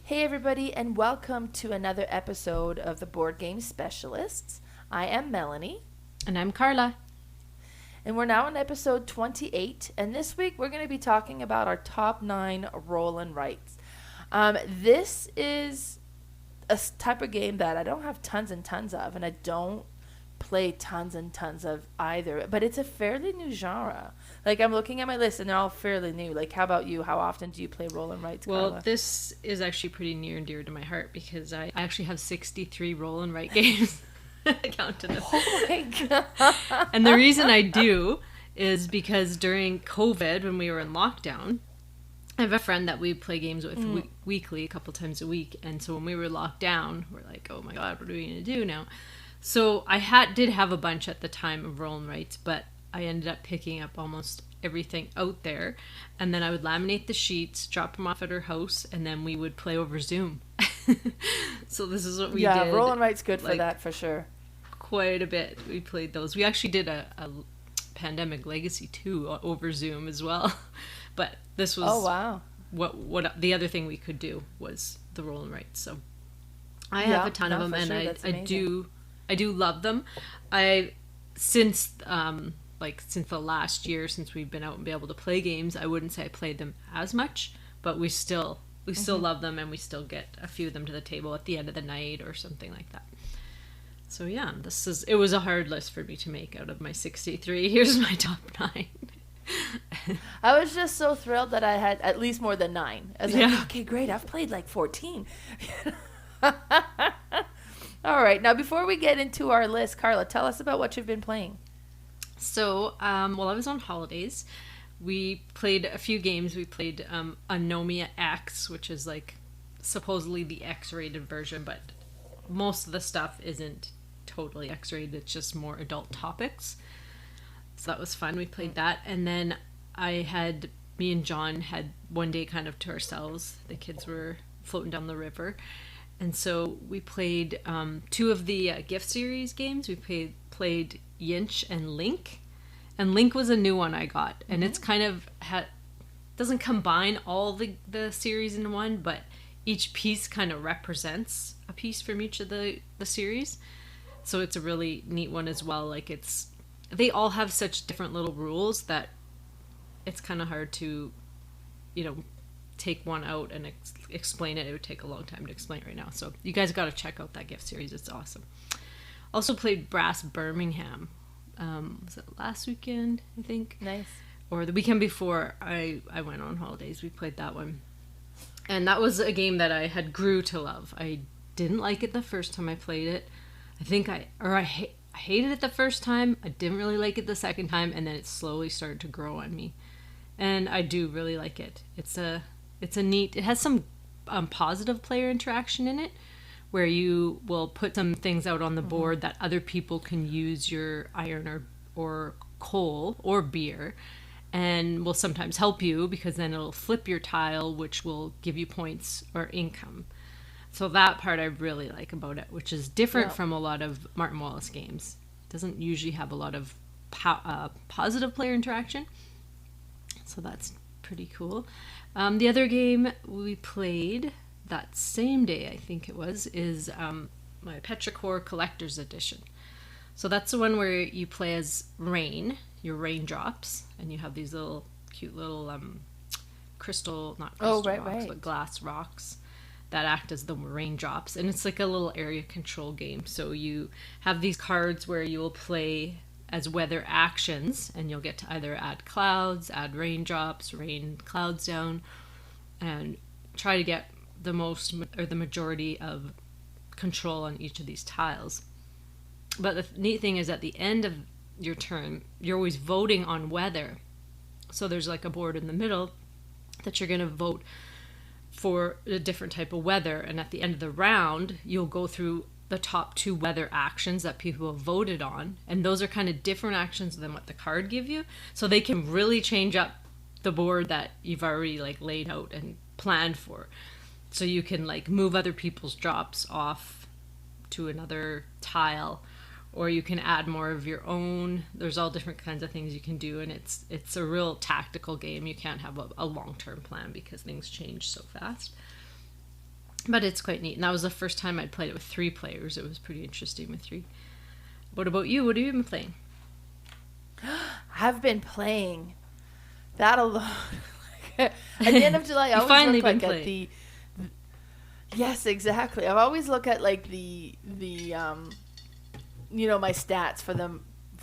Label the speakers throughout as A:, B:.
A: Hey everybody, and welcome to another episode of the Board Game Specialists. I am Melanie.
B: And I'm Carla.
A: And we're now on episode 28, and this week we're going to be talking about our top 9 roll and writes. This is a type of game that I don't have tons and tons of, and I don't play tons and tons of either, but it's a fairly new genre. Like, I'm looking at my list and they're all fairly new. Like, how about you? How often do you play roll and writes,
B: Well,
A: Carla?
B: this is actually pretty near and dear to my heart because I actually have 63 roll and write games. I counted them.
A: Oh my god.
B: And the reason I do is because during COVID, when we were in lockdown, I have a friend that we play games with weekly, a couple times a week. And so when we were locked down, we're like, oh my god, what are we going to do now? So I did have a bunch at the time of roll and writes, but I ended up picking up almost everything out there. And then I would laminate the sheets, drop them off at her house, and then we would play over Zoom. So this is what we did.
A: Yeah, roll and write's good for that, for sure.
B: Quite a bit. We played those. We actually did a Pandemic Legacy 2 over Zoom as well. But this was...
A: Oh, wow.
B: What the other thing we could do was the roll and write. So I have a ton of them, and sure. I do love them. Since the last year, since we've been out and be able to play games, I wouldn't say I played them as much, but we still love them, and we still get a few of them to the table at the end of the night or something like that. So yeah, it was a hard list for me to make out of my 63. Here's my top 9.
A: I was just so thrilled that I had at least more than 9. I was like, okay, great, I've played like 14. All right, now before we get into our list, Carla, tell us about what you've been playing.
B: So, while I was on holidays, we played a few games. We played Anomia X, which is like supposedly the X-rated version, but most of the stuff isn't totally X-rated. It's just more adult topics. So that was fun. We played that, and then me and John had one day kind of to ourselves. The kids were floating down the river. And so we played 2 of the gift series games. We played Yinsh and Lyngk. And Lyngk was a new one I got. And it's kind of doesn't combine all the series in one, but each piece kind of represents a piece from each of the series. So it's a really neat one as well. Like, they all have such different little rules that it's kind of hard to, take one out and explain it. It would take a long time to explain it right now. So you guys got to check out that gift series. It's awesome. Also played Brass Birmingham. Was it last weekend, I think?
A: Nice. Or
B: the weekend before I went on holidays. We played that one. And that was a game that I had grew to love. I didn't like it the first time I played it. I think I hated it the first time. I didn't really like it the second time. And then it slowly started to grow on me. And I do really like it. It has some positive player interaction in it, where you will put some things out on the board that other people can use your iron or coal or beer, and will sometimes help you because then it'll flip your tile, which will give you points or income. So that part I really like about it, which is different from a lot of Martin Wallace games. It doesn't usually have a lot of positive player interaction. So that's pretty cool. The other game we played that same day, I think it was, is my Petrichor Collector's Edition. So that's the one where you play as your raindrops, and you have these little cute little not crystal rocks, but glass rocks that act as the raindrops. And it's like a little area control game. So you have these cards where you will play as weather actions, and you'll get to either add clouds, add raindrops, rain clouds down, and try to get the most or the majority of control on each of these tiles. But the neat thing is, at the end of your turn, you're always voting on weather. So there's like a board in the middle that you're going to vote for a different type of weather, and at the end of the round, you'll go through the top 2 weather actions that people have voted on, and those are kind of different actions than what the card give you, so they can really change up the board that you've already laid out and planned for. So you can move other people's drops off to another tile, or you can add more of your own. There's all different kinds of things you can do, and it's a real tactical game. You can't have a long-term plan because things change so fast. But it's quite neat. And that was the first time I'd played it with 3 players. It was pretty interesting with 3. What about you? What have you been playing?
A: I've been playing that a lot. At the end of July, I always
B: finally
A: look like
B: been
A: at the... Yes, exactly. I've always looked at like the you know, my stats for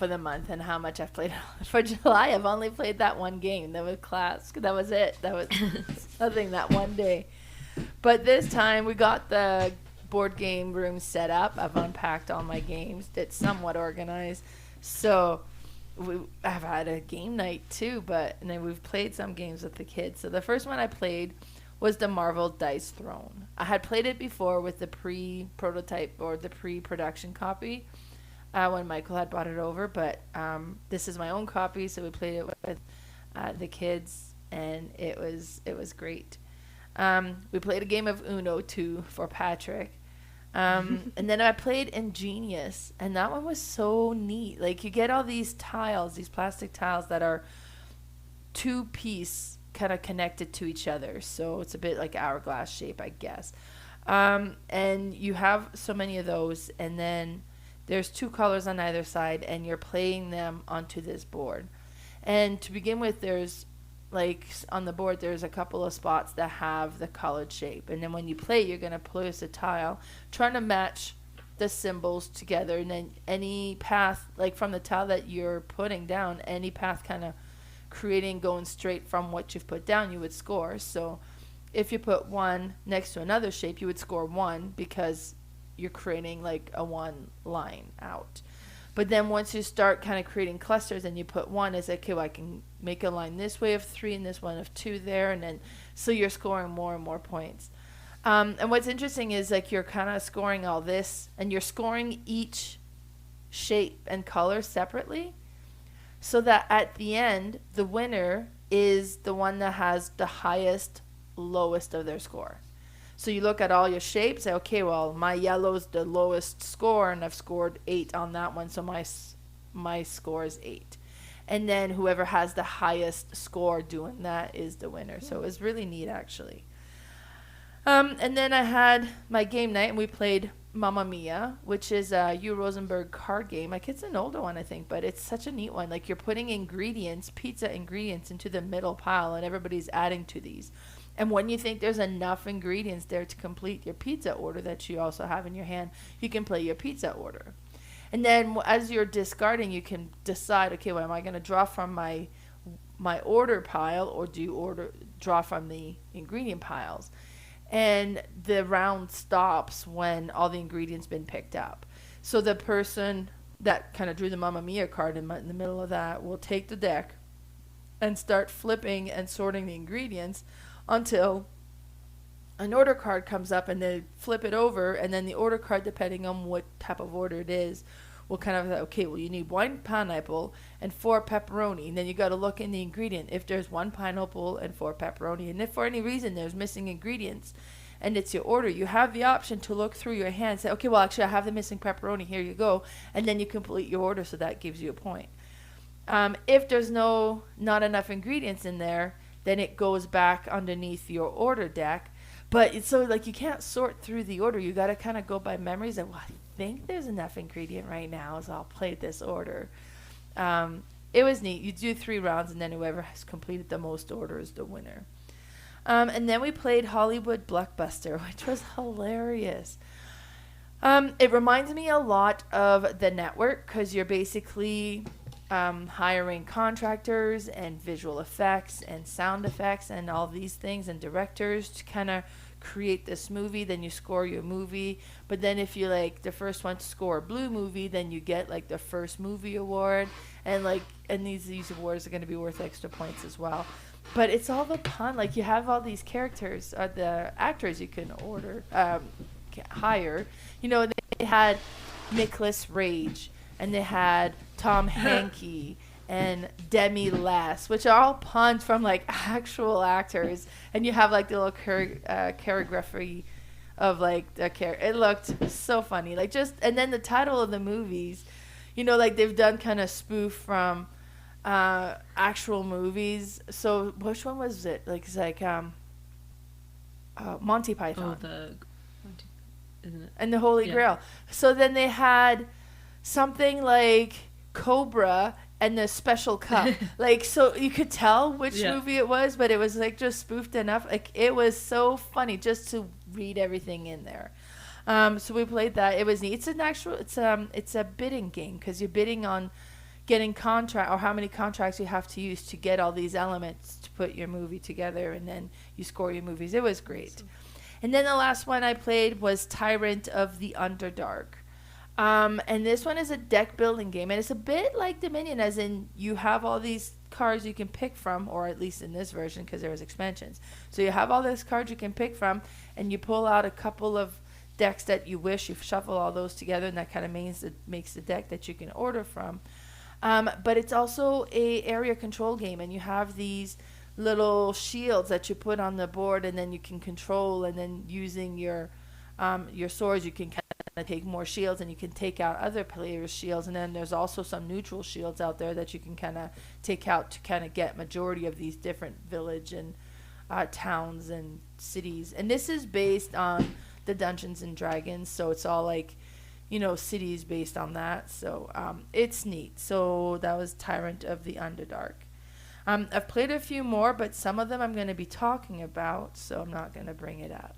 A: the month and how much I've played. For July, I've only played that one game. That was class. That was it. That was nothing that one day. But this time we got the board game room set up. I've unpacked all my games. It's somewhat organized. So I've had a game night too, and then we've played some games with the kids. So the first one I played was the Marvel Dice Throne. I had played it before with the pre-prototype or the pre-production copy when Michael had brought it over, but this is my own copy, so we played it with the kids, and it was great. We played a game of Uno too for Patrick. And then I played Ingenious, and that one was so neat. Like, you get all these tiles, these plastic tiles that are 2-piece kind of connected to each other, so it's a bit like hourglass shape, I guess. And you have so many of those, and then there's 2 colors on either side, and you're playing them onto this board. And to begin with, there's like on the board there's a couple of spots that have the colored shape, and then when you play, you're going to place a tile trying to match the symbols together, and then any path, like from the tile that you're putting down, any path kind of creating going straight from what you've put down, you would score. So if you put 1 next to another shape, you would score 1 because you're creating like a 1 line out. But then once you start kind of creating clusters and you put 1, it's like, okay, well, I can make a line this way of 3 and this one of 2 there, and then so you're scoring more and more points. And what's interesting is like you're kind of scoring all this, and you're scoring each shape and color separately, so that at the end, the winner is the one that has the highest, lowest of their score. So you look at all your shapes, say, okay, well, my yellow's the lowest score, and I've scored 8 on that one, so my score is 8. And then whoever has the highest score doing that is the winner. So it was really neat, actually. And then I had my game night, and we played Mamma Mia, which is a Hugh Rosenberg card game. Like, it's an older one, I think, but it's such a neat one. Like, you're putting pizza ingredients into the middle pile, and everybody's adding to these. And when you think there's enough ingredients there to complete your pizza order that you also have in your hand, you can play your pizza order. And then as you're discarding, you can decide, okay, well, am I going to draw from my order pile, or do you draw from the ingredient piles? And the round stops when all the ingredients been picked up. So the person that kind of drew the Mamma Mia card in the middle of that will take the deck and start flipping and sorting the ingredients until an order card comes up, and they flip it over, and then the order card, depending on what type of order it is, will kind of say, okay, well, you need 1 pineapple and 4 pepperoni, and then you got to look in the ingredient if there's 1 pineapple and 4 pepperoni, and if for any reason there's missing ingredients and it's your order, you have the option to look through your hand and say, okay, well, actually, I have the missing pepperoni, here you go, and then you complete your order, so that gives you a point. If there's not enough ingredients in there, then it goes back underneath your order deck. But it's so, like, you can't sort through the order. You got to kind of go by memories and, well, I think there's enough ingredient right now, so I'll play this order. It was neat. You do 3 rounds, and then whoever has completed the most order is the winner. And then we played Hollywood Blockbuster, which was hilarious. It reminds me a lot of The Network, because you're basically hiring contractors and visual effects and sound effects and all these things and directors to kind of create this movie. Then you score your movie, but then if you like the first one to score a blue movie, then you get like the first movie award, and these awards are going to be worth extra points as well. But it's all the pun. Like, you have all these characters, the actors you can hire. You know, they had Nicholas Rage, and they had Tom Hanke and Demi Less, which are all puns from like actual actors. And you have like the little choreography of like the character. It looked so funny. Like, just, and then the title of the movies, you know, like they've done kind of spoof from actual movies. So which one was it? Like, it's like Monty Python.
B: Isn't it?
A: And the Holy Grail. So then they had something like Cobra and the Special Cup. Like, so you could tell which movie it was, but it was like just spoofed enough. Like, it was so funny just to read everything in there. So we played that. It was neat. It's a bidding game because you're bidding on getting contract or how many contracts you have to use to get all these elements to put your movie together, and then you score your movies. It was great. Awesome. And then the last one I played was Tyrant of the Underdark. And this one is a deck building game, and it's a bit like Dominion, as in you have all these cards you can pick from, or at least in this version because there was expansions. So you have all these cards you can pick from, and you pull out a couple of decks that you wish. You shuffle all those together, and that kind of makes the deck that you can order from. But it's also a area control game, and you have these little shields that you put on the board, and then you can control, and then using your swords you can kind of take more shields, and you can take out other players' shields, and then there's also some neutral shields out there that you can kind of take out to kind of get majority of these different village and towns and cities. And this is based on the Dungeons and Dragons, so it's all like, you know, cities based on that. So it's neat. So that was Tyrant of the Underdark. I've played a few more, but some of them I'm going to be talking about, so I'm not going to bring it up.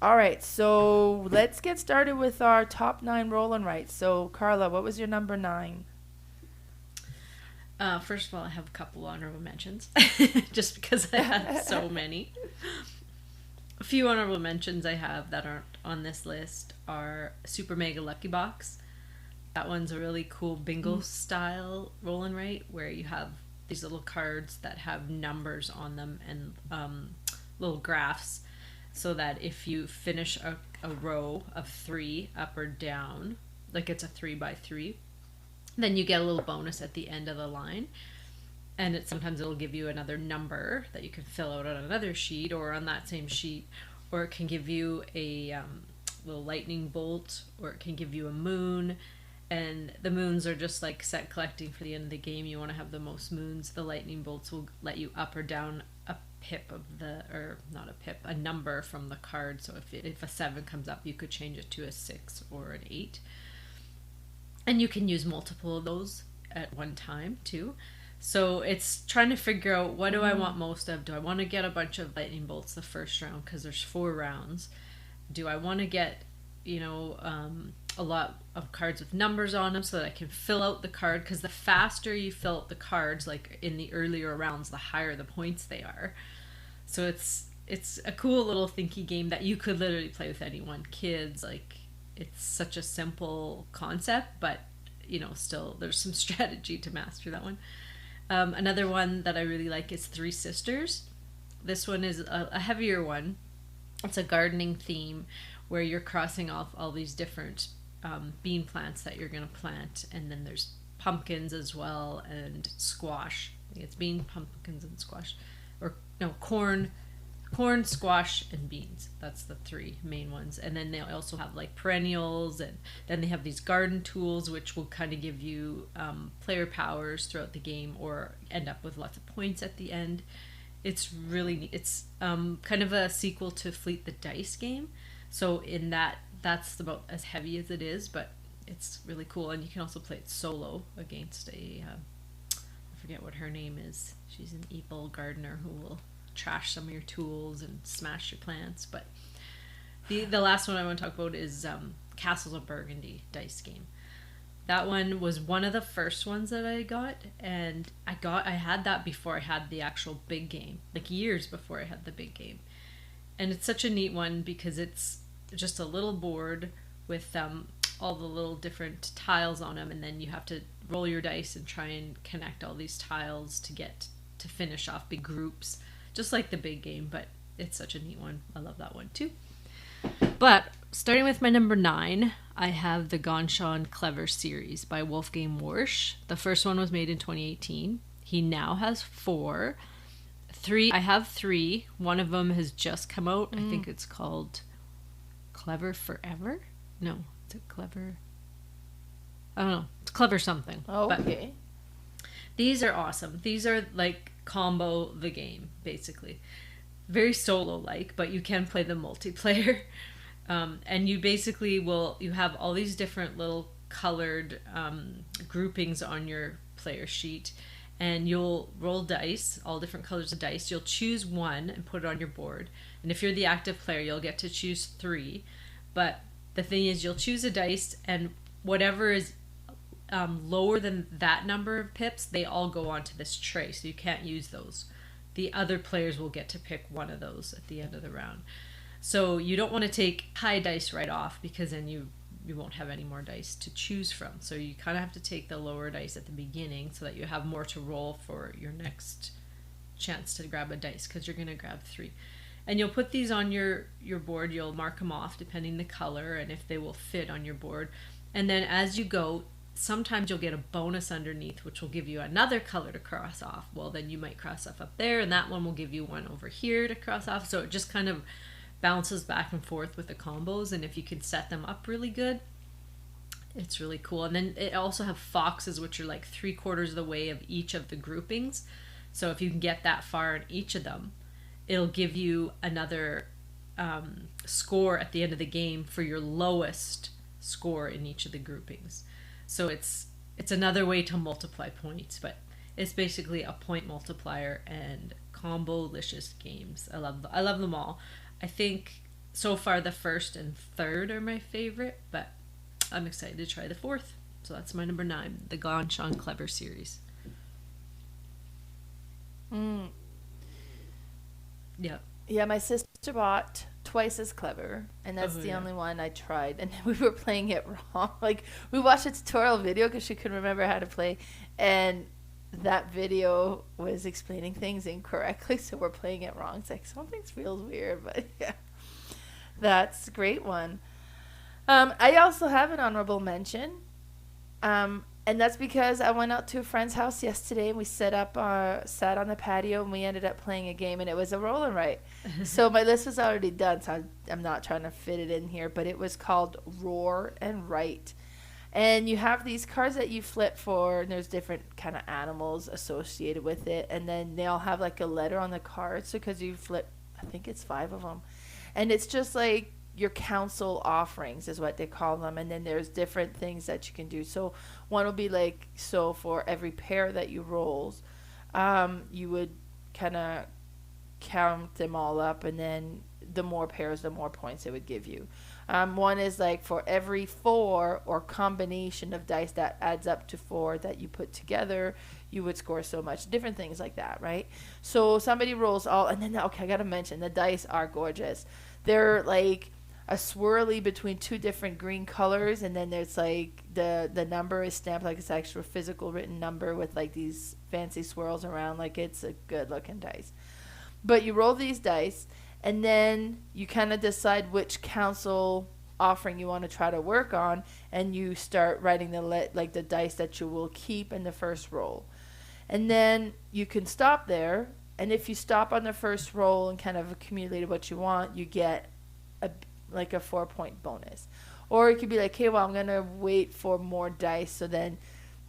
A: All right, so let's get started with our top 9 roll and write. So, Carla, what was your number 9?
B: First of all, I have a couple honorable mentions, just because I had so many. A few honorable mentions I have that aren't on this list are Super Mega Lucky Box. That one's a really cool bingo style roll and write where you have these little cards that have numbers on them and little graphs, so that if you finish a row of 3 up or down, like it's a 3x3, then you get a little bonus at the end of the line. And sometimes it'll give you another number that you can fill out on another sheet or on that same sheet, or it can give you a little lightning bolt, or it can give you a moon. And the moons are just like set collecting for the end of the game. You want to have the most moons. The lightning bolts will let you up or down a pip of a number from the card. So if a 7 comes up, you could change it to a 6 or an 8. And you can use multiple of those at one time too. So it's trying to figure out, what do I want most of? Do I want to get a bunch of lightning bolts the first round because there's 4 rounds? Do I want to get, a lot of cards with numbers on them so that I can fill out the card? Because the faster you fill out the cards, like in the earlier rounds, the higher the points they are. So it's a cool little thinky game that you could literally play with anyone. Kids, like, it's such a simple concept, but still there's some strategy to master that one. Another one that I really like is Three Sisters. This one is a heavier one. It's a gardening theme where you're crossing off all these different bean plants that you're going to plant, and then there's pumpkins as well, and squash. I think it's bean, pumpkins, and squash. Or no, corn, squash, and beans. That's the 3 main ones. And then they also have like perennials, and then they have these garden tools which will kind of give you player powers throughout the game, or end up with lots of points at the end. It's really neat. It's kind of a sequel to Fleet the Dice game. So in that's about as heavy as it is, but it's really cool. And you can also play it solo against I forget what her name is. She's an evil gardener who will trash some of your tools and smash your plants. But the last one I want to talk about is Castles of Burgandy dice game. That one was one of the first ones that I got, and I had that before I had the actual big game, like years before I had the big game. And it's such a neat one because it's just a little board with all the little different tiles on them, and then you have to roll your dice and try and connect all these tiles to finish off big groups, just like the big game. But it's such a neat one. I love that one too. But starting with my number 9, I have the Schon Clever series by Wolfgang Warsch. The first one was made in 2018. He now has 4. 3. I have 3. One of them has just come out. I think it's called Clever Forever? No, is it Clever? I don't know. It's Clever something.
A: Oh, okay.
B: These are awesome. These are like combo the game, basically. very solo-like, but you can play the multiplayer. And you basically you have all these different little colored groupings on your player sheet, and you'll roll dice, all different colors of dice. You'll choose one and put it on your board. And if you're the active player, you'll get to choose 3. But the thing is, you'll choose a dice, and whatever is lower than that number of pips, they all go onto this tray, so you can't use those. The other players will get to pick one of those at the end of the round. So you don't want to take high dice right off, because then you won't have any more dice to choose from. So you kind of have to take the lower dice at the beginning so that you have more to roll for your next chance to grab a dice, because you're going to grab 3. And you'll put these on your board. You'll mark them off depending the color and if they will fit on your board. And then as you go, sometimes you'll get a bonus underneath, which will give you another color to cross off. Well, then you might cross off up there, and that one will give you one over here to cross off. So it just kind of bounces back and forth with the combos, and if you can set them up really good, it's really cool. And then it also have foxes, which are like 3/4 of the way of each of the groupings. So if you can get that far in each of them, it'll give you another score at the end of the game for your lowest score in each of the groupings. So it's another way to multiply points, but it's basically a point multiplier and combo-licious games. I love them all. I think so far the first and third are my favorite, but I'm excited to try the fourth. So that's my number 9, the Ganz, Schon, Clever series. Yeah.
A: Yeah, my sister bought Twice as Clever, and that's the only one I tried, and we were playing it wrong. Like, we watched a tutorial video because she couldn't remember how to play, and that video was explaining things incorrectly, so we're playing it wrong. It's like, something feels weird, but yeah. That's a great one. I also have an honorable mention, and that's because I went out to a friend's house yesterday, and we sat on the patio, and we ended up playing a game, and it was a roll and write. So my list was already done, so I'm not trying to fit it in here, but it was called Rawr and Write. And you have these cards that you flip for, and there's different kind of animals associated with it, and then they all have like a letter on the card. So because you flip, I think it's 5 of them, and it's just like your council offerings is what they call them, and then there's different things that you can do. So one will be like, so for every pair that you rolls, you would kind of count them all up, and then the more pairs, the more points it would give you. One is like for every 4 or combination of dice that adds up to 4 that you put together, you would score so much. Different things like that, right? So somebody rolls all, and then, okay, I got to mention, the dice are gorgeous. They're like a swirly between 2 different green colors, and then there's like the number is stamped like it's actual physical written number with like these fancy swirls around. Like, it's a good looking dice. But you roll these dice, and then you kind of decide which council offering you want to try to work on, and you start writing the dice that you will keep in the first roll. And then you can stop there, and if you stop on the first roll and kind of accumulated what you want, you get a 4-point bonus. Or it could be like, okay, well, I'm going to wait for more dice, so then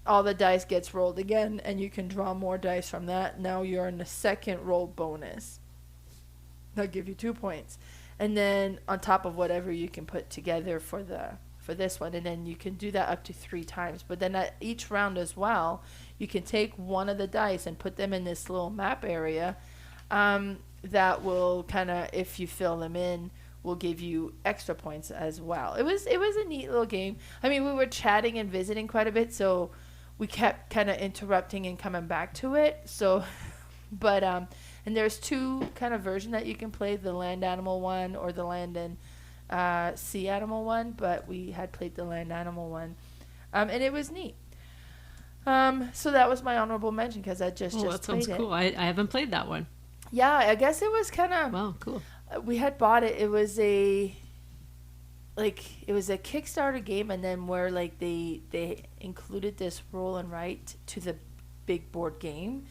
A: all the dice gets rolled again, and you can draw more dice from that. Now you're in the second roll bonus. That'll give you 2 points. And then on top of whatever you can put together for this one, and then you can do that up to 3 times. But then at each round as well, you can take one of the dice and put them in this little map area that will kind of, if you fill them in, will give you extra points as well. It was a neat little game. I mean, we were chatting and visiting quite a bit, so we kept kind of interrupting and coming back to it. So, but and there's 2 kind of versions that you can play, the land animal one or the land and sea animal one, but we had played the land animal one, and it was neat. So that was my honorable mention, because I just
B: that sounds cool. I haven't played that one.
A: Yeah, I guess it was kind of...
B: Wow, cool.
A: We had bought it. It was a Kickstarter game, and then where like they included this roll and write to the big board game.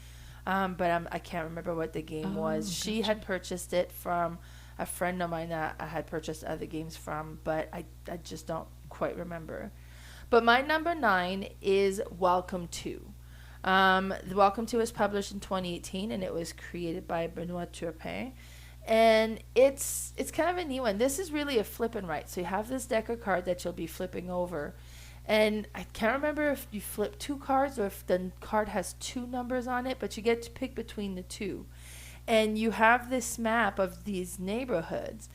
A: But I can't remember what the game was. Gotcha. She had purchased it from a friend of mine that I had purchased other games from, but I just don't quite remember. But my number 9 is Welcome To. The Welcome To was published in 2018, and it was created by Benoit Turpin. And it's kind of a neat one. This is really a flip and write. So you have this deck of cards that you'll be flipping over. And I can't remember if you flip 2 cards or if the card has 2 numbers on it, but you get to pick between the 2. And you have this map of these neighborhoods.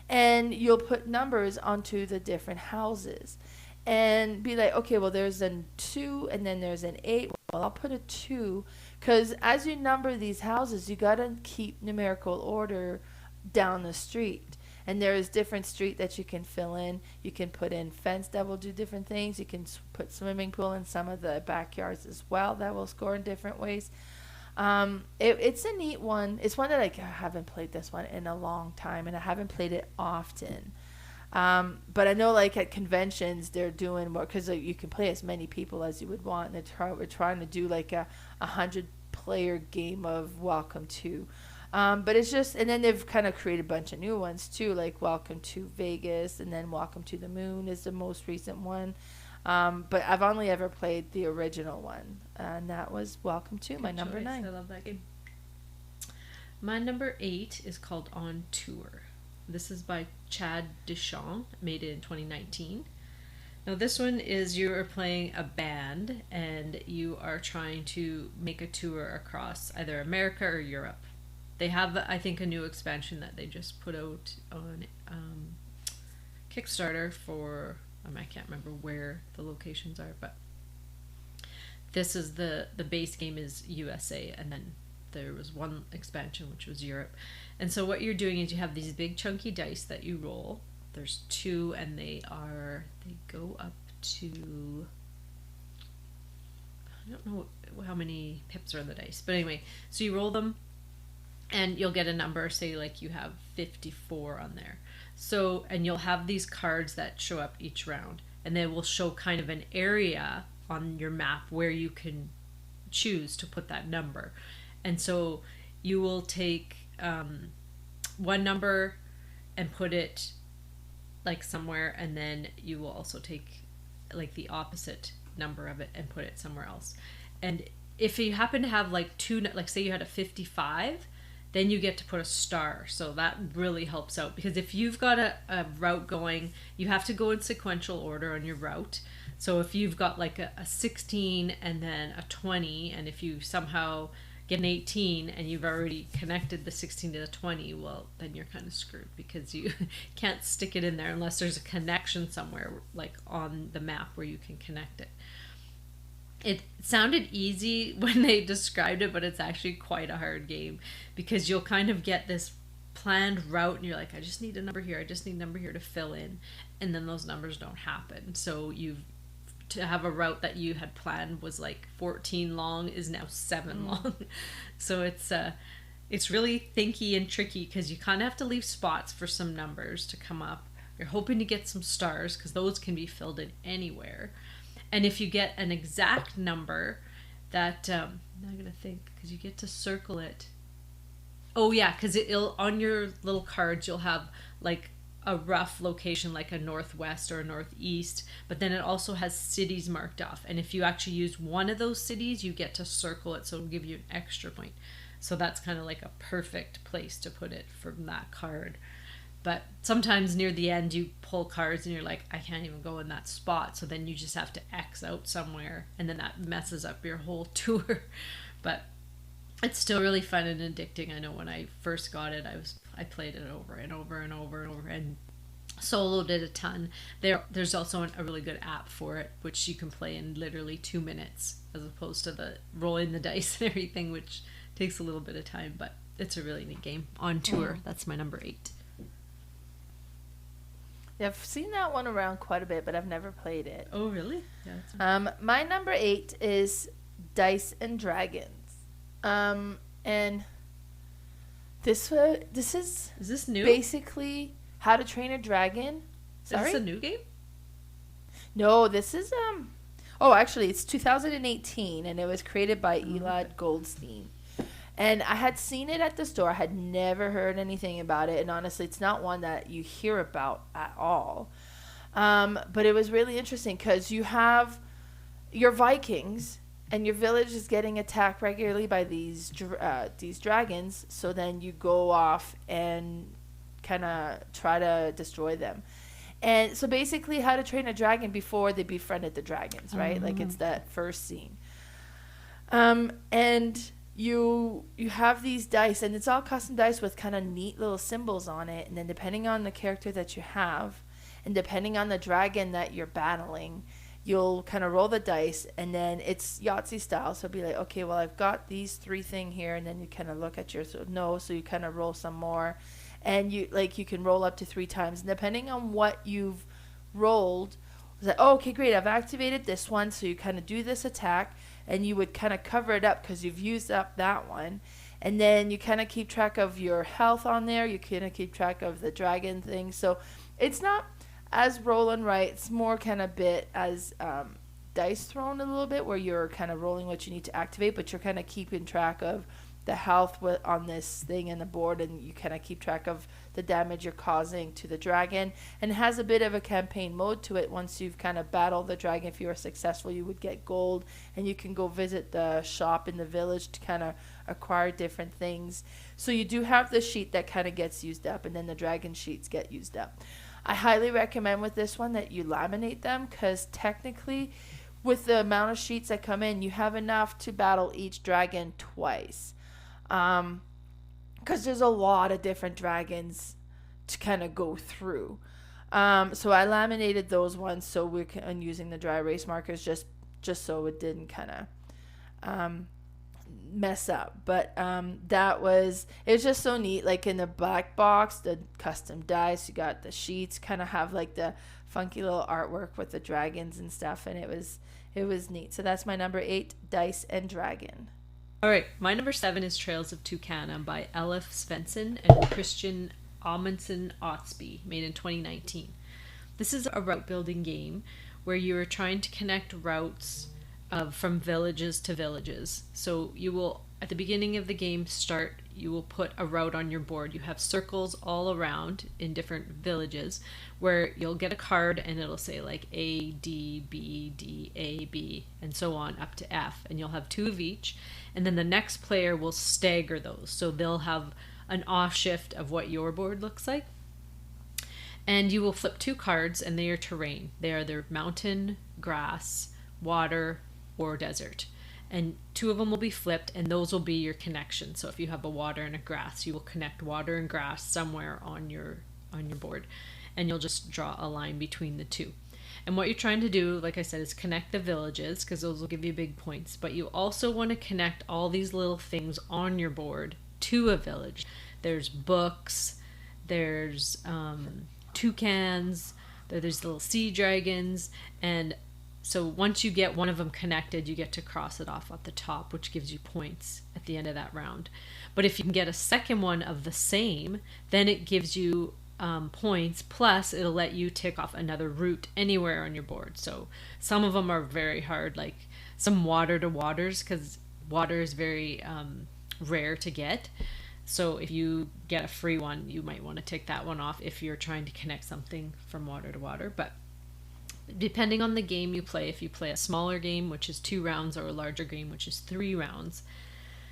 A: And you'll put numbers onto the different houses. And be like, okay, well, there's a 2 and then there's an 8. Well, I'll put a 2. Because as you number these houses, you got to keep numerical order down the street. And there is different street that you can fill in. You can put in fence that will do different things. You can put swimming pool in some of the backyards as well that will score in different ways. It's a neat one. It's one that I haven't played this one in a long time, and I haven't played it often. But I know like at conventions they're doing more because you can play as many people as you would want. And we're trying to do like a 100-player game of Welcome to. But it's just, and then they've kind of created a bunch of new ones too, like Welcome to Vegas, and then Welcome to the Moon is the most recent one. But I've only ever played the original one, and that was Welcome to, my number 9.
B: I love that game. My number 8 is called On Tour. This is by Chad Deschamps, made in 2019. Now this one is you are playing a band and you are trying to make a tour across either America or Europe. They have, I think, a new expansion that they just put out on Kickstarter for, I can't remember where the locations are, but this is the base game is USA, and then there was one expansion which was Europe. And so what you're doing is you have these big chunky dice that you roll. There's 2 and they go up to, I don't know how many pips are in the dice, but anyway, so you roll them and you'll get a number, say like you have 54 on there. So, and you'll have these cards that show up each round, and they will show kind of an area on your map where you can choose to put that number. And so you will take one number and put it like somewhere, and then you will also take like the opposite number of it and put it somewhere else. And if you happen to have like 2, like say you had a 55, then you get to put a star. So that really helps out, because if you've got a route going, you have to go in sequential order on your route. So if you've got like a 16 and then a 20, and if you somehow get an 18 and you've already connected the 16 to the 20, well, then you're kind of screwed, because you can't stick it in there unless there's a connection somewhere like on the map where you can connect it. It sounded easy when they described it, but it's actually quite a hard game, because you'll kind of get this planned route and you're like, I just need a number here, I just need a number here to fill in, and then those numbers don't happen. So to have a route that you had planned was like 14 long is now 7 long. So it's really thinky and tricky, because you kind of have to leave spots for some numbers to come up. You're hoping to get some stars, because those can be filled in anywhere. And if you get an exact number that, I'm not going to think, because you get to circle it. Oh yeah, because it'll, on your little cards, you'll have like a rough location, like a northwest or a northeast, but then it also has cities marked off. And if you actually use one of those cities, you get to circle it, so it'll give you an extra point. So that's kind of like a perfect place to put it from that card. But sometimes near the end you pull cards and you're like, I can't even go in that spot. So then you just have to X out somewhere, and then that messes up your whole tour. But it's still really fun and addicting. I know when I first got it, I played it over and over and over and over, and soloed it a ton. There's also a really good app for it, which you can play in literally 2 minutes, as opposed to the rolling the dice and everything, which takes a little bit of time. But it's a really neat game. On Tour, that's my number 8.
A: Yeah, I've seen that one around quite a bit, but I've never played it.
B: Oh, really? Yeah.
A: My number 8 is Dice and Dragons. And this is
B: this new?
A: Basically How to Train a Dragon. Sorry?
B: Is this a new game?
A: No, this is oh, actually it's 2018, and it was created by Elad Goldstein. And I had seen it at the store. I had never heard anything about it. And honestly, it's not one that you hear about at all. But it was really interesting, because you have your Vikings, and your village is getting attacked regularly by these dragons. So then you go off and kind of try to destroy them. And so basically, how to train a dragon before they befriended the dragons, right? Like it's that first scene. And you have these dice, and it's all custom dice with kind of neat little symbols on it. And then depending on the character that you have, and depending on the dragon that you're battling, you'll kind of roll the dice, and then it's Yahtzee style. So it'll be like, okay, well, I've got these 3 thing here, and then you kind of look at your so you kind of roll some more, and you can roll up to 3 times, and depending on what you've rolled, it's like, oh, okay, great, I've activated this one, so you kind of do this attack, and you would kind of cover it up because you've used up that one, and then you kind of keep track of your health on there. You kind of keep track of the dragon thing. So it's not as roll and write, it's more kind of bit as dice thrown a little bit, where you're kind of rolling what you need to activate, but you're kind of keeping track of the health on this thing in the board, and you kind of keep track of the damage you're causing to the dragon. And it has a bit of a campaign mode to it. Once you've kind of battled the dragon, if you were successful, you would get gold, and you can go visit the shop in the village to kind of acquire different things. So you do have the sheet that kind of gets used up, and then the dragon sheets get used up. I highly recommend with this one that you laminate them, because technically with the amount of sheets that come in, you have enough to battle each dragon twice. Because there's a lot of different dragons to kind of go through. So I laminated those ones, so we're using the dry erase markers just so it didn't kind of mess up. But it was just so neat. Like in the black box, the custom dice, you got the sheets, kind of have like the funky little artwork with the dragons and stuff, and it was neat. So that's my number 8, Dice and Dragon.
B: All right, my number 7 is Trails of Tucana by Elif Svensson and Christian Amundsen Otsby, made in 2019. This is a route building game where you are trying to connect routes from villages to villages. So you will, at the beginning of the game you will put a route on your board. You have circles all around in different villages where you'll get a card and it'll say like A, D, B, D, A, B, and so on up to F. And you'll have 2 of each. And then the next player will stagger those. So they'll have an off shift of what your board looks like. And you will flip 2 cards, and they are terrain. They are either mountain, grass, water, or desert. And 2 of them will be flipped, and those will be your connections. So if you have a water and a grass, you will connect water and grass somewhere on your board, and you'll just draw a line between the 2. And what you're trying to do, like I said, is connect the villages, because those will give you big points. But you also want to connect all these little things on your board to a village. There's books, there's toucans, there's little sea dragons, and so once you get one of them connected, you get to cross it off at the top, which gives you points at the end of that round. But if you can get a second one of the same, then it gives you points, plus it'll let you tick off another route anywhere on your board. So some of them are very hard, like some water to waters, because water is very rare to get. So if you get a free one, you might want to tick that one off if you're trying to connect something from water to water. But depending on the game you play, if you play a smaller game, which is 2 rounds, or a larger game, which is 3 rounds,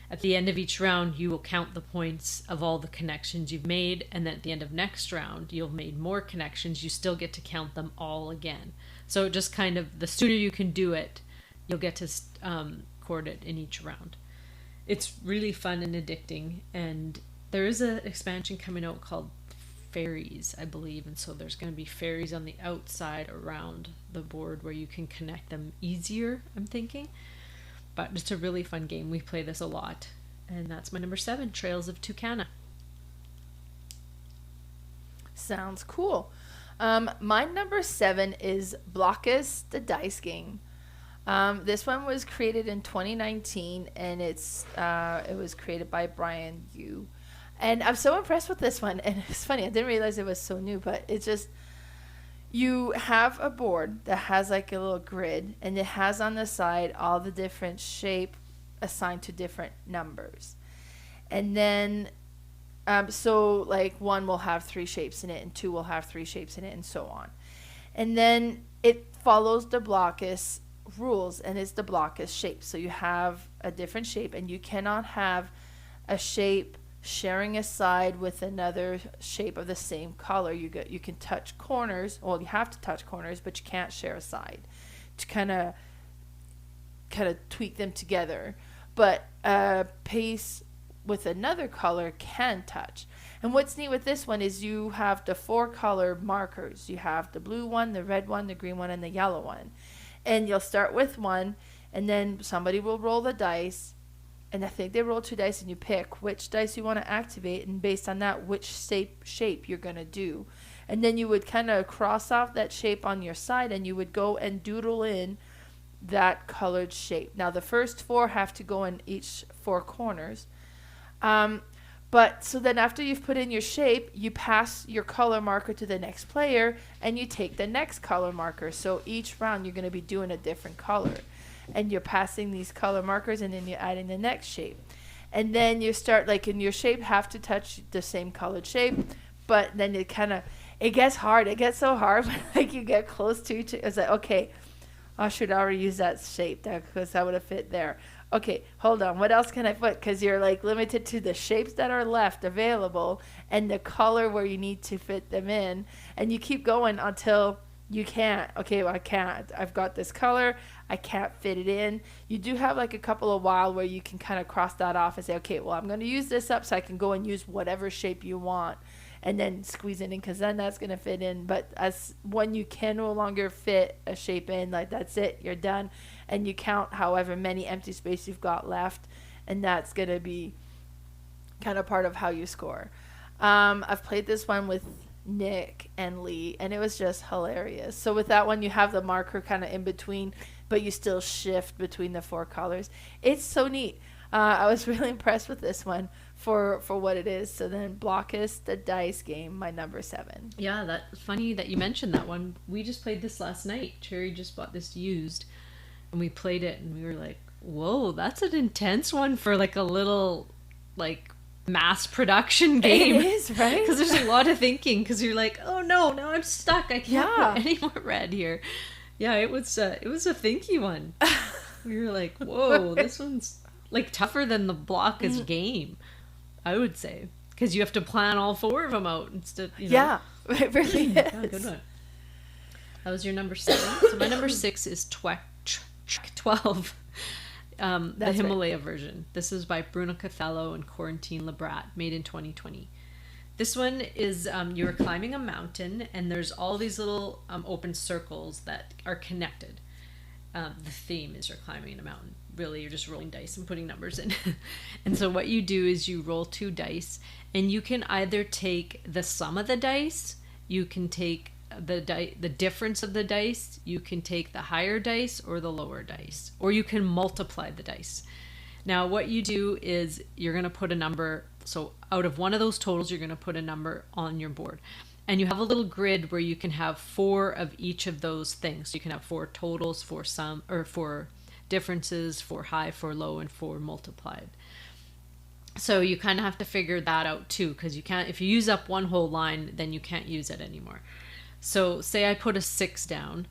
B: at the end of each round, you will count the points of all the connections you've made, and then at the end of next round, you'll made more connections. You still get to count them all again. So just kind of, the sooner you can do it, you'll get to record it in each round. It's really fun and addicting, and there is an expansion coming out called Fairies, I believe, and so there's going to be fairies on the outside around the board where you can connect them easier, I'm thinking. But it's a really fun game. We play this a lot. And that's my number 7, Trails of Tucana.
A: Sounds cool. My number 7 is Blokus, the dice game. This one was created in 2019, and it was created by Brian Yu. And I'm so impressed with this one. And it's funny, I didn't realize it was so new, but it's just, you have a board that has like a little grid, and it has on the side all the different shape assigned to different numbers. And then, so like 1 will have 3 shapes in it, and 2 will have 3 shapes in it, and so on. And then it follows the Blokus rules, and it's the Blokus shape. So you have a different shape, and you cannot have a shape sharing a side with another shape of the same color. You can touch corners. Well, you have to touch corners, but you can't share a side to kind of tweak them together. But a piece with another color can touch. And what's neat with this one is you have the 4 color markers. You have the blue one, the red one, the green one, and the yellow one. And you'll start with one, and then somebody will roll the dice, and I think they roll 2 dice, and you pick which dice you want to activate, and based on that, which shape you're going to do. And then you would kind of cross off that shape on your side, and you would go and doodle in that colored shape. Now, the first 4 have to go in each 4 corners. But so then after you've put in your shape, you pass your color marker to the next player, and you take the next color marker. So each round you're going to be doing a different color, and you're passing these color markers, and then you're adding the next shape. And then you start, like, in your shape have to touch the same colored shape, but then it gets hard. It gets so hard when, like, you get close to each. It's like, okay, I should already use that shape there because that would have fit there. Okay, hold on. What else can I put? Because you're, like, limited to the shapes that are left available and the color where you need to fit them in. And you keep going until you can't. Okay, well, I can't. I've got this color. I can't fit it in. You do have, like, a couple of while where you can kind of cross that off and say, okay, well, I'm going to use this up so I can go and use whatever shape you want. And then squeeze it in, because then that's going to fit in. But as when you can no longer fit a shape in, like, that's it, you're done. And you count however many empty space you've got left, and that's going to be kind of part of how you score. I've played this one with Nick and Lee, and it was just hilarious. So with that one, you have the marker kind of in between, but you still shift between the 4 colors. It's so neat. I was really impressed with this one for what it is. So then Blokus, the dice game, my number 7.
B: Yeah, that's funny that you mentioned that one. We just played this last night. Cherry just bought this used, and we played it, and we were like, whoa, that's an intense one for, like, a little, like, mass production game.
A: It is, right?
B: Because there's a lot of thinking, because you're like, oh no, now I'm stuck. I can't put any more red here. Yeah, it was a thinky one. We were like, whoa, this one's, like, tougher than the Blokus game, I would say, because you have to plan all 4 of them out instead. You know? Yeah,
A: it really is.
B: Yeah, good one. That was your number 7. So my number 6 is 12. The Himalaya version. This is by Bruno Cathallo and Corentin Lebrat, made in 2020. This one is you're climbing a mountain, and there's all these little open circles that are connected. The theme is you're climbing a mountain. Really, you're just rolling dice and putting numbers in. And so what you do is you roll 2 dice, and you can either take the sum of the dice, you can take the difference of the dice, you can take the higher dice or the lower dice, or you can multiply the dice. Now what you do is you're going to put a number, so out of one of those totals you're going to put a number on your board, and you have a little grid where you can have 4 of each of those things. So you can have 4 totals, 4 sum, or 4 differences, 4 high, 4 low, and 4 multiplied. So you kind of have to figure that out too, because you can't, if you use up one whole line, then you can't use it anymore. So say I put a 6 down.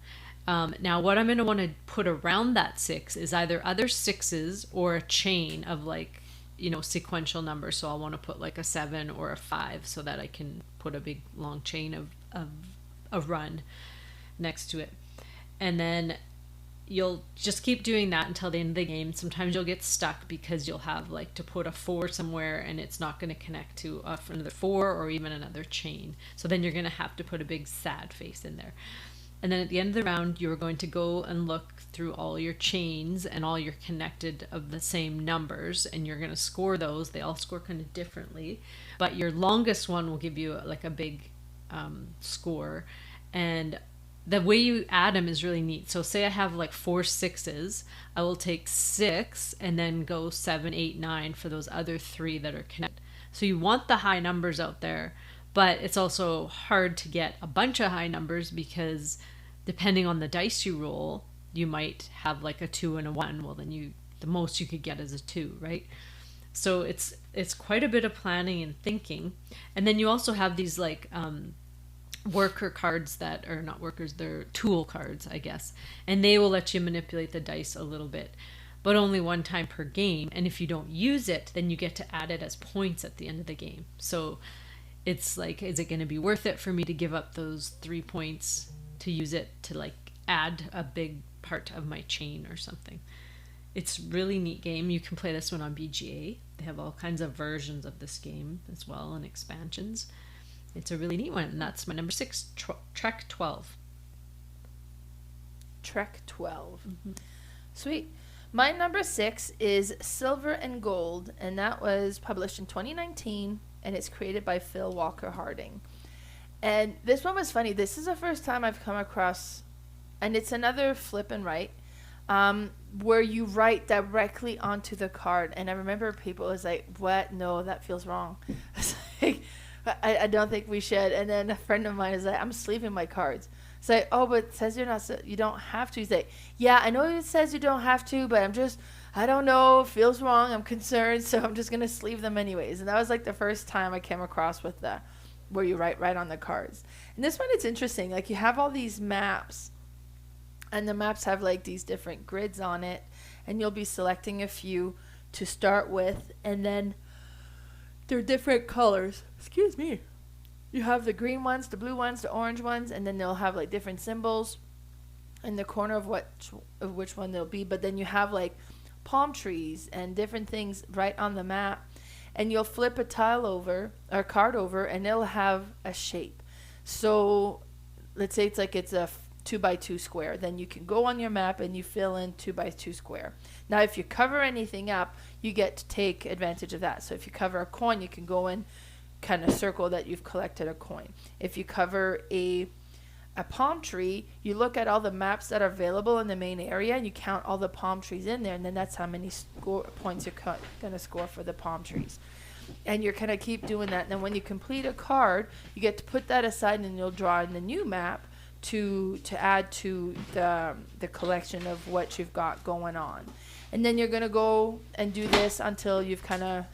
B: Now what I'm going to want to put around that 6 is either other 6s or a chain of, like, you know, sequential numbers. So I'll want to put like a 7 or a 5 so that I can put a big long chain of a run next to it. And then you'll just keep doing that until the end of the game. Sometimes you'll get stuck because you'll have, like, to put a 4 somewhere and it's not going to connect to another 4 or even another chain. So then you're going to have to put a big sad face in there. And then at the end of the round, you're going to go and look through all your chains and all your connected of the same numbers, and you're going to score those. They all score kind of differently, but your longest one will give you like a big score. And the way you add them is really neat. So say I have like 4 6s, I will take 6 and then go 7, 8, 9 for those other 3 that are connected. So you want the high numbers out there, but it's also hard to get a bunch of high numbers because depending on the dice you roll, you might have like a 2 and a 1. Well, then the most you could get is a 2, right? So it's quite a bit of planning and thinking. And then you also have these like worker cards that are not workers, they're tool cards, I guess. And they will let you manipulate the dice a little bit, but only one time per game. And if you don't use it, then you get to add it as points at the end of the game. So it's like, is it going to be worth it for me to give up those 3 points to use it to like add a big part of my chain or something? It's really neat game. You can play this one on BGA. They have all kinds of versions of this game as well, and expansions. It's a really neat one, and that's my number 6, Trek 12.
A: Trek 12. Mm-hmm. Sweet. My number 6 is Silver and Gold, and that was published in 2019, and it's created by Phil Walker Harding. And this one was funny. This is the first time I've come across, and it's another flip and write, where you write directly onto the card. And I remember people was like, what? No, that feels wrong. Like, I don't think we should. And then a friend of mine is like, I'm sleeving my cards. It's like, oh, but it says you don't have to. He's like, yeah, I know it says you don't have to, but I don't know, it feels wrong. I'm concerned, so I'm just going to sleeve them anyways. And that was like the first time I came across with where you write right on the cards. And this one, it's interesting. Like, you have all these maps, and the maps have like these different grids on it, and you'll be selecting a few to start with, and then they're different colors. Excuse me. You have the green ones, the blue ones, the orange ones, and then they'll have like different symbols in the corner of which one they'll be. But then you have like palm trees and different things right on the map, and you'll flip a tile over or card over, and it'll have a shape. So let's say it's a 2x2 square. Then you can go on your map and you fill in 2x2 square. Now, if you cover anything up, you get to take advantage of that. So if you cover a coin, you can go in, kind of circle that you've collected a coin. If you cover a palm tree, you look at all the maps that are available in the main area, and you count all the palm trees in there, and then that's how many points you're going to score for the palm trees. And you're going to keep doing that. And then when you complete a card, you get to put that aside, and you'll draw in the new map to add to the collection of what you've got going on. And then you're going to go and do this until you've kind of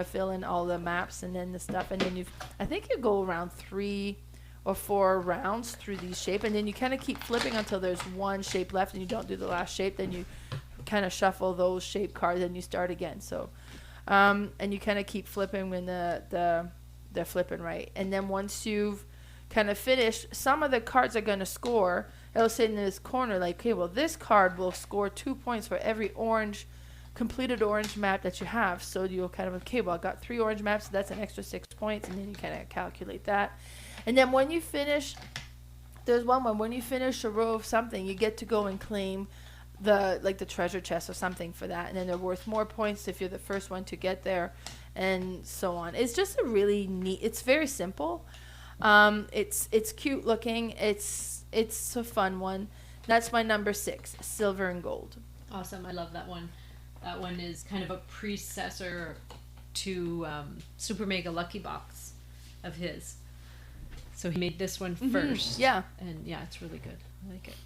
A: fill in all the maps and then the stuff. And then I think you go around 3 or 4 rounds through these shapes, and then you kind of keep flipping until there's one shape left and you don't do the last shape. Then you kind of shuffle those shape cards and you start again. So, and you kind of keep flipping when the flipping right. And then once you've kind of finished, some of the cards are going to score. It'll say in this corner, like, okay, well, this card will score 2 points for every completed orange map that you have. So you'll kind of, okay, well, I got 3 orange maps, so that's an extra 6 points, and then you kind of calculate that. And then when you finish, there's one when you finish a row of something, you get to go and claim the treasure chest or something for that, and then they're worth more points if you're the first one to get there, and so on. It's just a really neat, it's very simple. It's cute looking. It's a fun one. That's my number 6, Silver and Gold.
B: Awesome. I love that one. That one is kind of a predecessor to Super Mega Lucky Box of his. So he made this one first.
A: Yeah.
B: And yeah, it's really good. I like it.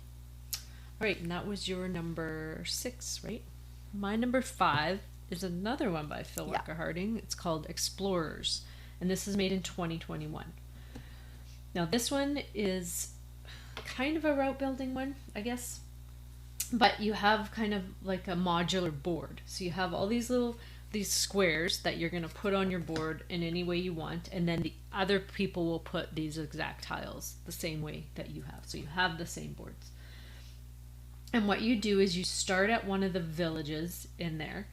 B: All right, and that was your number 6, right? My number 5 is another one by Phil Walker Harding. It's called Explorers, and this is made in 2021. Now, this one is kind of a route building one, I guess. But you have kind of like a modular board. So you have all these squares that you're going to put on your board in any way you want. And then the other people will put these exact tiles the same way that you have. So you have the same boards. And what you do is you start at one of the villages in there.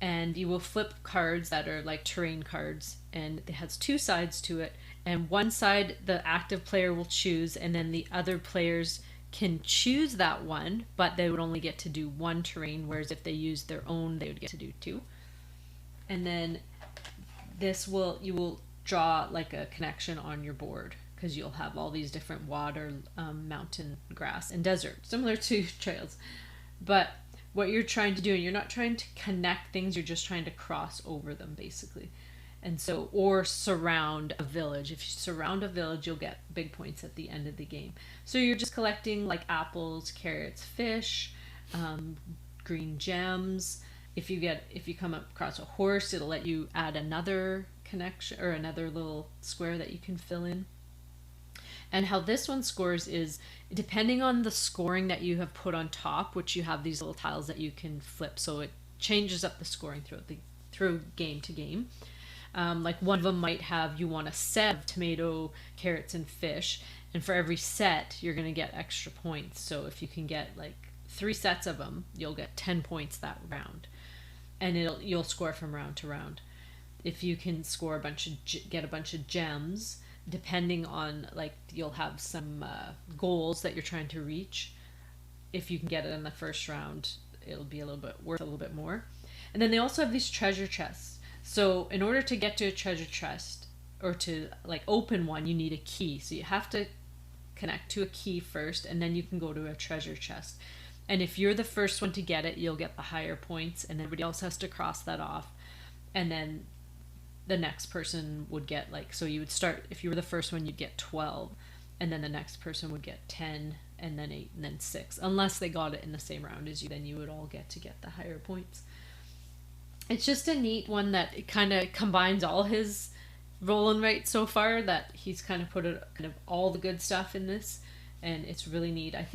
B: And you will flip cards that are like terrain cards. And it has 2 sides to it. And one side the active player will choose, and then the other players can choose that one, but they would only get to do 1 terrain, whereas if they used their own, they would get to do 2. And then you will draw like a connection on your board, because you'll have all these different water, mountain, grass, and desert, similar to trails. But what you're trying to do, and you're not trying to connect things, you're just trying to cross over them, basically. And so, or surround a village. If you surround a village, you'll get big points at the end of the game. So you're just collecting like apples, carrots, fish, green gems. If you come across a horse, it'll let you add another connection or another little square that you can fill in. And how this one scores is depending on the scoring that you have put on top, which you have these little tiles that you can flip, so it changes up the scoring through game to game. Like one of them might have, you want a set of tomato, carrots, and fish, and for every set you're going to get extra points. So if you can get like 3 sets of them, you'll get 10 points that round, and you'll score from round to round. If you can score get a bunch of gems, depending on, like, you'll have some goals that you're trying to reach. If you can get it in the first round, it'll be worth a little bit more. And then they also have these treasure chests. So in order to get to a treasure chest, or to like open one, you need a key. So you have to connect to a key first, and then you can go to a treasure chest. And if you're the first one to get it, you'll get the higher points, and everybody else has to cross that off. And then the next person would get, like, so you would start, if you were the first one, you'd get 12, and then the next person would get 10, and then 8, and then 6. Unless they got it in the same round as you, then you would all get the higher points. It's just a neat one that it kind of combines all his roll and write so far, that he's kind of put kind of all the good stuff in this, and it's really neat. I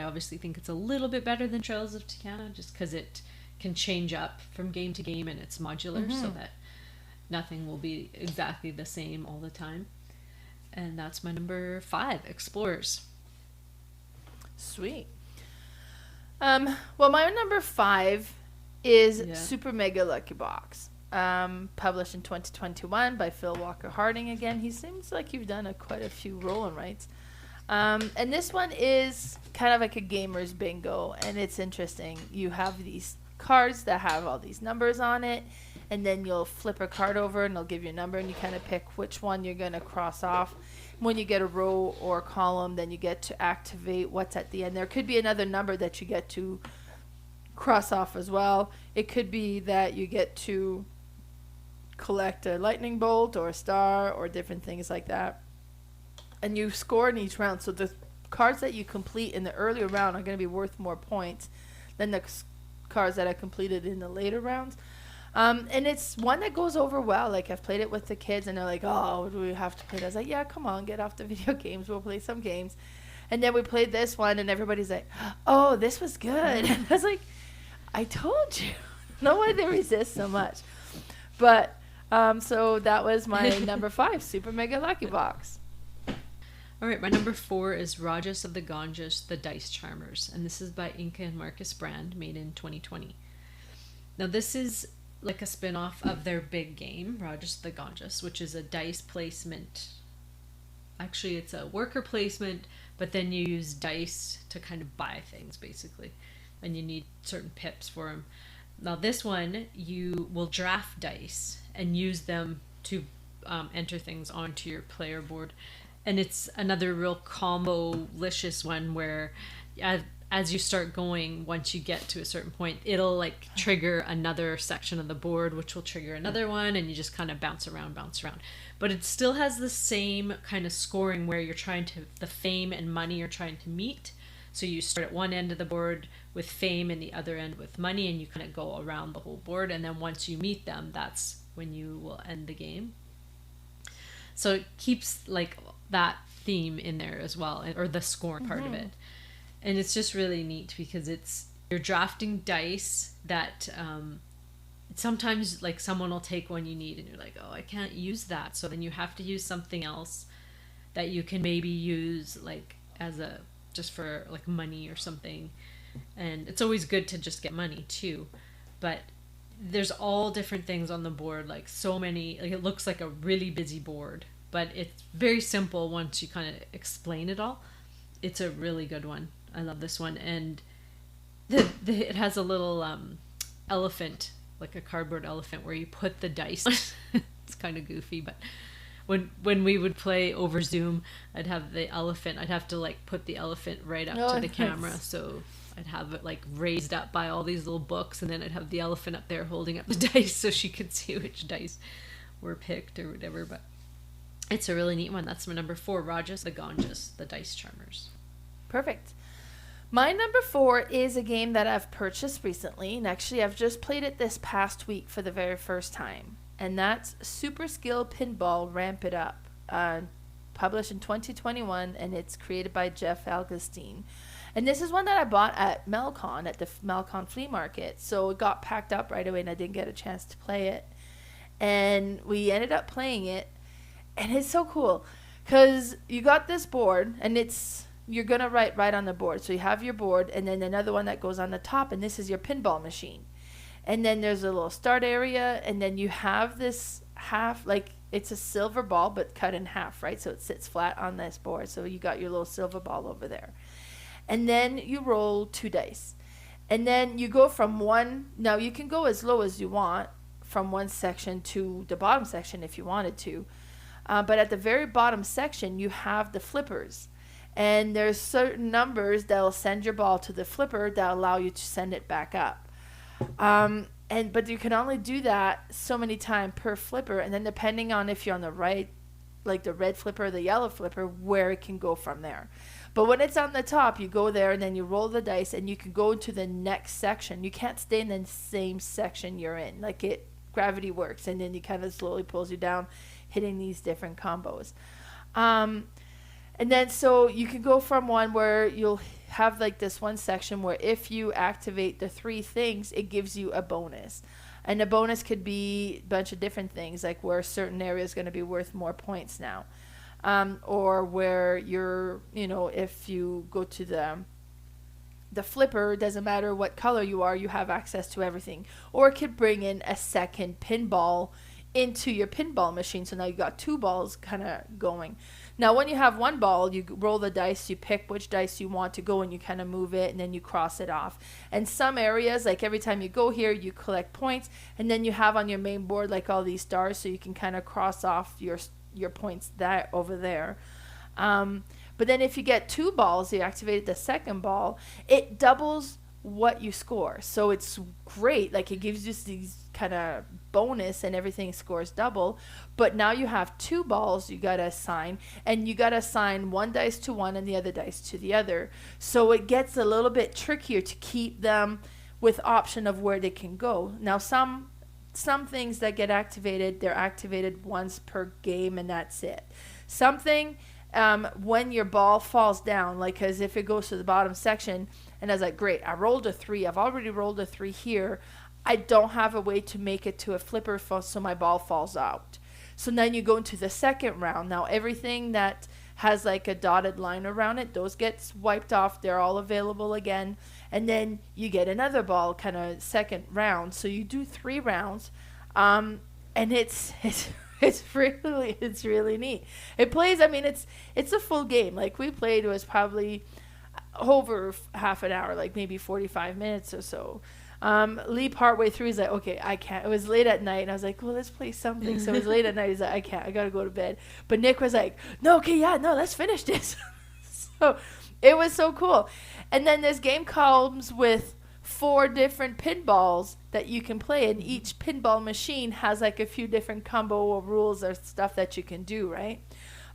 B: obviously think it's a little bit better than Trails of Tucana, just because it can change up from game to game, and it's modular, so that nothing will be exactly the same all the time. And that's my number 5, Explorers.
A: Sweet. Well, my number 5 is Super Mega Lucky Box. Published in 2021 by Phil Walker Harding again. He seems like you've done quite a few roll and writes. And this one is kind of like a gamer's bingo, and it's interesting. You have these cards that have all these numbers on it, and then you'll flip a card over and they'll give you a number, and you kind of pick which one you're going to cross off. When you get a row or a column, then you get to activate what's at the end. There could be another number that you get to cross off as well. It could be that you get to collect a lightning bolt or a star or different things like that. And you score in each round. So the cards that you complete in the earlier round are going to be worth more points than the cards that are completed in the later rounds. And it's one that goes over well. Like, I've played it with the kids, and they're like, oh, do we have to play it? I was like, yeah, come on, get off the video games. We'll play some games. And then we played this one, and everybody's like, oh, this was good. And I was like, I told you. No way they resist so much. But, so that was my number 5, Super Mega Lucky Box.
B: All right, my number 4 is Rajas of the Ganges, the Dice Charmers. And this is by Inca and Marcus Brand, made in 2020. Now, this is like a spin-off of their big game, Rajas of the Ganges, which is a dice placement. Actually, it's a worker placement, but then you use dice to kind of buy things, basically. And you need certain pips for them. Now, this one, you will draft dice and use them to enter things onto your player board. And it's another real combo-licious one where as you start going, once you get to a certain point, it'll like trigger another section of the board, which will trigger another one, and you just kind of bounce around. But it still has the same kind of scoring where the fame and money are trying to meet. So you start at one end of the board with fame and the other end with money, and you kind of go around the whole board. And then once you meet them, that's when you will end the game. So it keeps like that theme in there as well, or the scoring part of it. And it's just really neat because you're drafting dice that sometimes like someone will take one you need and you're like, oh, I can't use that. So then you have to use something else that you can maybe use like just for like money or something. And it's always good to just get money too. But there's all different things on the board, like so many, like it looks like a really busy board, but it's very simple once you kind of explain it all. It's a really good one. I love this one. And it has a little elephant, like a cardboard elephant where you put the dice. It's kind of goofy, but when we would play over Zoom, I'd have the elephant. I'd have to like put the elephant right up to the camera. So I'd have it like raised up by all these little books, and then I'd have the elephant up there holding up the dice so she could see which dice were picked or whatever. But it's a really neat one. That's my number 4, Rajas the Ganges, the Dice Charmers.
A: Perfect. My number 4 is a game that I've purchased recently, and actually I've just played it this past week for the very first time, and that's Superskill Pinball Ramp It Up. published in 2021, and it's created by Jeff Augustine. And this is one that I bought at Melcon, at the Melcon flea market. So it got packed up right away, and I didn't get a chance to play it. And we ended up playing it, and it's so cool because you got this board, and you're gonna write right on the board. So you have your board, and then another one that goes on the top, and this is your pinball machine. And then there's a little start area, and then you have this half, like it's a silver ball but cut in half, right? So it sits flat on this board. So you got your little silver ball over there. And then you roll 2 dice. And then you go from one, now you can go as low as you want from one section to the bottom section if you wanted to. But at the very bottom section, you have the flippers. And there's certain numbers that will send your ball to the flipper that allow you to send it back up. But you can only do that so many times per flipper, and then depending on if you're on the right, like the red flipper or the yellow flipper, where it can go from there. But when it's on the top, you go there and then you roll the dice, and you can go to the next section. You can't stay in the same section you're in. Like gravity works, and then you kind of slowly pulls you down, hitting these different combos. And then so you can go from one where you'll have like this one section where if you activate the 3 things, it gives you a bonus. And the bonus could be a bunch of different things, like where a certain area is going to be worth more points now. Or where if you go to the flipper, it doesn't matter what color you are, you have access to everything. Or it could bring in a second pinball into your pinball machine. So now you got 2 balls kind of going. Now, when you have 1 ball, you roll the dice, you pick which dice you want to go, and you kind of move it, and then you cross it off. And some areas, like every time you go here, you collect points, and then you have on your main board like all these stars, so you can kind of cross off your points that over there. But then if you get 2 balls, you activate the second ball, it doubles what you score. So it's great. Like it gives you these kind of bonus and everything scores double. But now you have 2 balls you got to assign, and you got to assign 1 dice to one and the other dice to the other. So it gets a little bit trickier to keep them with option of where they can go. Now some things that get activated, they're activated once per game and that's it. Something when your ball falls down, like as if it goes to the bottom section, and I was like, great, I rolled a 3. I've already rolled a 3 here. I don't have a way to make it to a flipper so my ball falls out. So then you go into the second round. Now everything that has like a dotted line around it, those gets wiped off. They're all available again. And then you get another ball kind of second round. So you do 3 rounds. And it's really neat. It plays, I mean, it's a full game. Like we played, it was probably over half an hour, like maybe 45 minutes or so. Lee partway through, he's like, okay, I can't. It was late at night, and I was like, well, let's play something. So it was late at night. He's like, I can't. I got to go to bed. But Nick was like, no, okay, yeah, no, let's finish this. So it was so cool. And then this game comes with 4 different pinballs that you can play, and each pinball machine has like a few different combo or rules or stuff that you can do, right?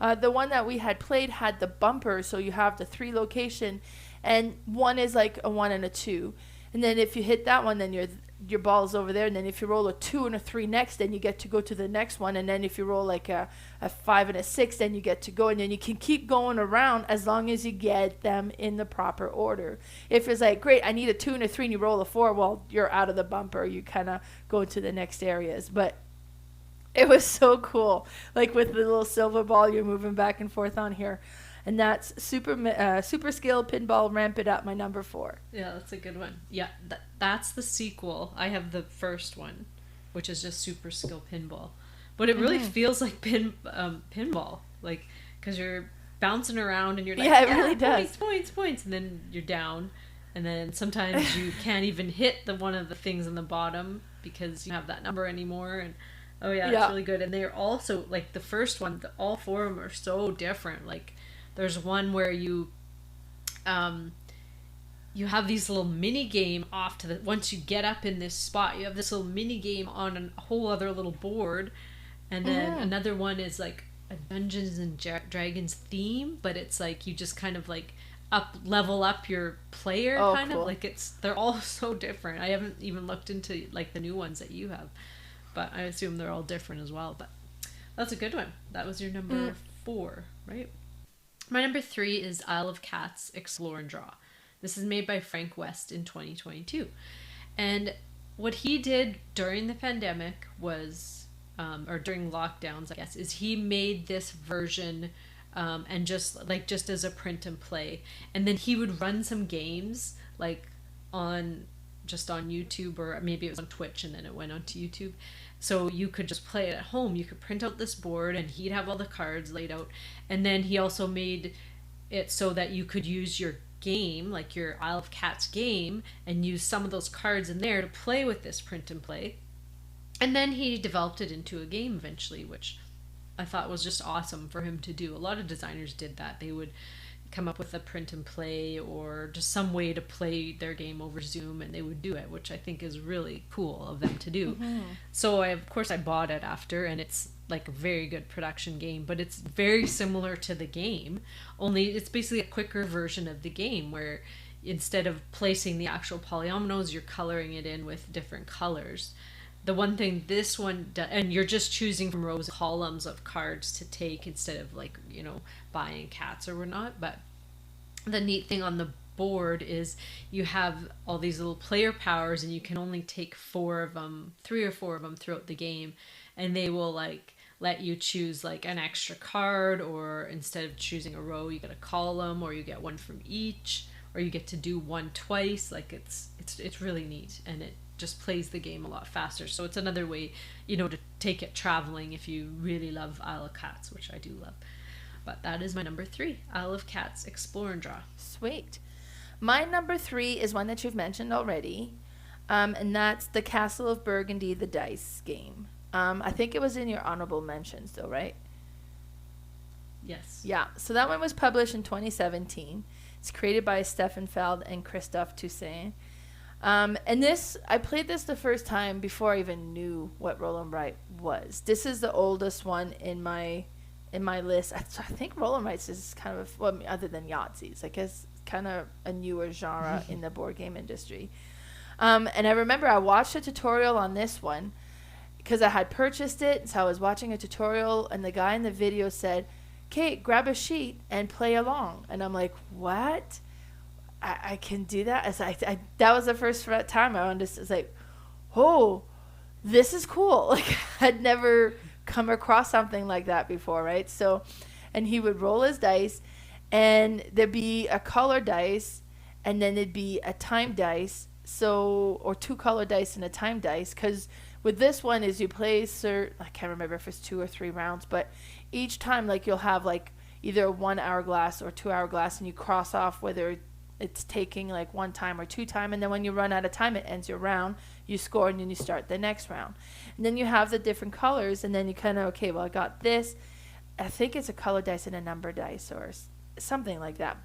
A: The one that we had played had the bumper, so you have the 3 location, and one is like a 1 and a 2. And then if you hit that one, then your ball is over there. And then if you roll a 2 and a 3 next, then you get to go to the next one. And then if you roll like a 5 and a 6, then you get to go. And then you can keep going around as long as you get them in the proper order. If it's like, great, I need a 2 and a 3, and you roll a 4, well, you're out of the bumper. You kind of go to the next areas. But it was so cool. Like with the little silver ball you're moving back and forth on here. And that's Superskill Pinball Ramp It Up, my number 4.
B: Yeah, that's a good one. Yeah, that's the sequel. I have the first one, which is just Superskill Pinball. But it really feels like pinball, like, because you're bouncing around and you're like,
A: yeah, it really does.
B: Points, and then you're down. And then sometimes you can't even hit one of the things on the bottom because you have that number anymore. And oh yeah, it's really good. And they're also, like the first one, all 4 of them are so different. Like, there's one where you have these little mini game off to once you get up in this spot, you have this little mini game on a whole other little board, and then another one is like a Dungeons and Dragons theme, but it's like you just kind of like level up your player kind of like they're all so different. I haven't even looked into like the new ones that you have, but I assume they're all different as well. But that's a good one. That was your number 4. 4, right? My number 3 is Isle of Cats Explore and Draw. This is made by Frank West in 2022. And what he did during the pandemic was, or during lockdowns, I guess, is he made this version and just as a print and play. And then he would run some games like on YouTube, or maybe it was on Twitch and then it went onto YouTube. So you could just play it at home. You could print out this board and he'd have all the cards laid out. And then he also made it so that you could use your game, like your Isle of Cats game, and use some of those cards in there to play with this print and play. And then he developed it into a game eventually, which I thought was just awesome for him to do. A lot of designers did that. They would come up with a print and play or just some way to play their game over Zoom, and they would do it, which I think is really cool of them to do. Mm-hmm. So I bought it after, and it's like a very good production game, but it's very similar to the game, only it's basically a quicker version of the game where instead of placing the actual polyominoes, you're coloring it in with different colors. The one thing this one does, and you're just choosing from rows of columns of cards to take instead of buying cats or whatnot. But the neat thing on the board is you have all these little player powers, and you can only take 3 or 4 of them throughout the game, and they will let you choose an extra card, or instead of choosing a row you get a column, or you get one from each, or you get to do one twice. It's really neat, and it just plays the game a lot faster. So it's another way to take it traveling if you really love Isle of Cats, which I do love. But that is my number 3, Isle of Cats Explore and Draw.
A: Sweet. My number 3 is one that you've mentioned already, and that's the Castle of Burgandy, the dice game. I think it was in your honorable mentions though, right?
B: Yes.
A: Yeah, so that one was published in 2017. It's created by Stefan Feld and Christophe Toussaint. And I played this the first time before I even knew what Roll and Write was. This is the oldest one in my list. I think Roll and Writes is kind of, other than Yahtzees, I guess, kind of a newer genre in the board game industry. And I remember I watched a tutorial on this one because I had purchased it. So I was watching a tutorial, and the guy in the video said, "Kate, grab a sheet and play along." And I'm like, what? I can do that? That was the first time I understood. It's like, oh, this is cool. I'd never come across something like that before, right? So, and he would roll his dice, and there'd be a color dice, and then there'd be a time dice, or 2 color dice and a time dice, because with this one is you play, I can't remember if it's 2 or 3 rounds, but each time you'll have either a 1 hourglass or 2 hourglass, and you cross off whether it's taking 1 time or 2 time, and then when you run out of time, it ends your round, you score, and then you start the next round. And then you have the different colors, and then you kind of, okay, well, I got this. I think it's a color dice and a number dice or something like that.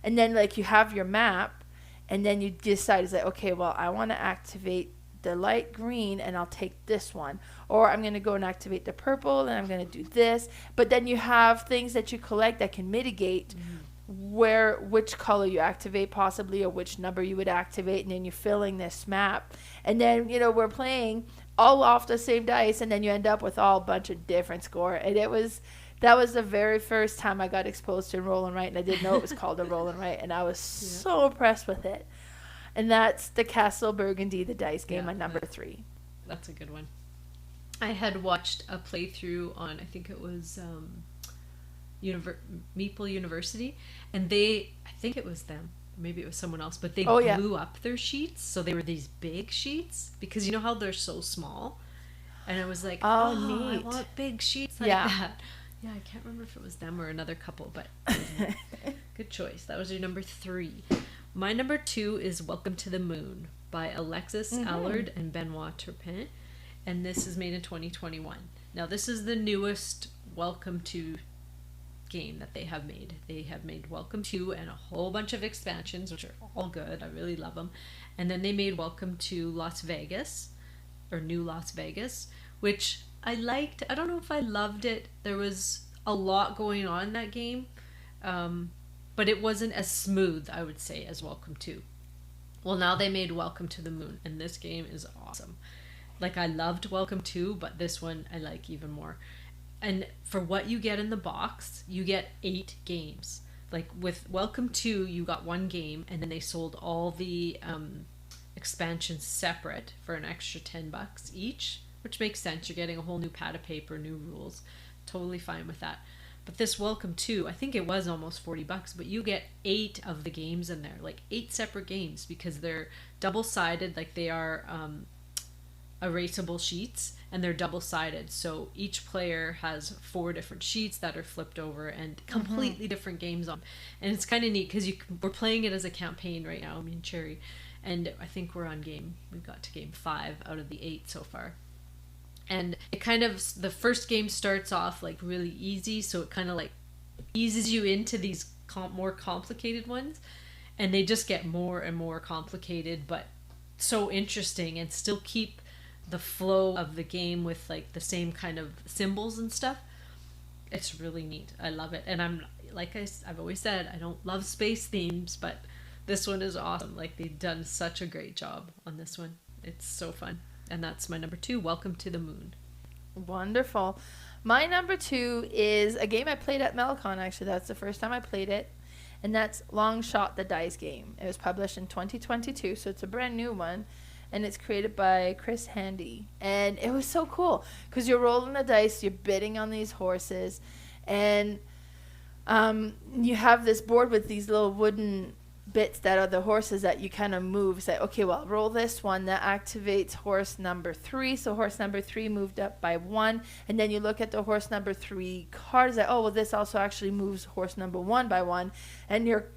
A: And then you have your map, and then you decide, it's okay, well, I want to activate the light green, and I'll take this one, or I'm going to go and activate the purple, and I'm going to do this. But then you have things that you collect that can mitigate which color you activate possibly, or which number you would activate, and then you're filling this map, and then we're playing all off the same dice, and then you end up with all a bunch of different score. And that was the very first time I got exposed to Roll and Write, and I didn't know it was called a Roll and Write, and I was so impressed with it. And that's the Castle Burgandy, the dice game, on number 3.
B: That's a good one. I had watched a playthrough on, I think it was Meeple University, and I think it was them, maybe it was someone else, but they blew up their sheets, so they were these big sheets, because you know how they're so small, and I was like, neat. I want big sheets like that. Yeah, I can't remember if it was them or another couple, but good choice. That was your number 3. My number 2 is Welcome to the Moon by Alexis Allard and Benoit Turpin, and this is made in 2021. Now, this is the newest Welcome to game that they have made. They have made Welcome to and a whole bunch of expansions, which are all good. I really love them. And then they made Welcome to Las Vegas, or New Las Vegas, which I liked. I don't know if I loved it. There was a lot going on in that game, but it wasn't as smooth, I would say, as Welcome to. Well, now they made Welcome to the Moon, and this game is awesome. I loved Welcome to, but this one I like even more. And for what you get in the box, you get 8 games. Like with Welcome 2, you got 1 game, and then they sold all the expansions separate for an extra $10 each, which makes sense. You're getting a whole new pad of paper, new rules. Totally fine with that. But this Welcome 2, I think it was almost $40, but you get 8 of the games in there, like 8 separate games, because they're double-sided, like they are erasable sheets, and they're double-sided. So each player has 4 different sheets that are flipped over and completely different games on. And it's kind of neat because we're playing it as a campaign right now, me and Cherry. And I think we got to game 5 out of the 8 so far. And it kind of, the first game starts off like really easy, so it kind of like eases you into these more complicated ones, and they just get more and more complicated, but so interesting, and still keep the flow of the game with like the same kind of symbols and stuff. It's really neat. I love it. And I've always said, I don't love space themes, but this one is awesome. Like, they've done such a great job on this one. It's so fun. And that's my number 2, Welcome to the Moon.
A: Wonderful. My number 2 is a game I played at Melicon, actually. That's the first time I played it. And that's Longshot, the dice game. It was published in 2022, so it's a brand new one. And it's created by Chris Handy. And it was so cool because you're rolling the dice, you're bidding on these horses. And you have this board with these little wooden bits that are the horses that you kind of move. Say, okay, well, roll this one that activates horse number 3. So horse number 3 moved up by 1, and then you look at the horse number 3 cards. That, oh, well, this also actually moves horse number 1 by 1, and you're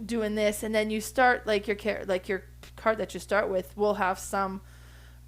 A: doing this, and then you start like your card that you start with will have some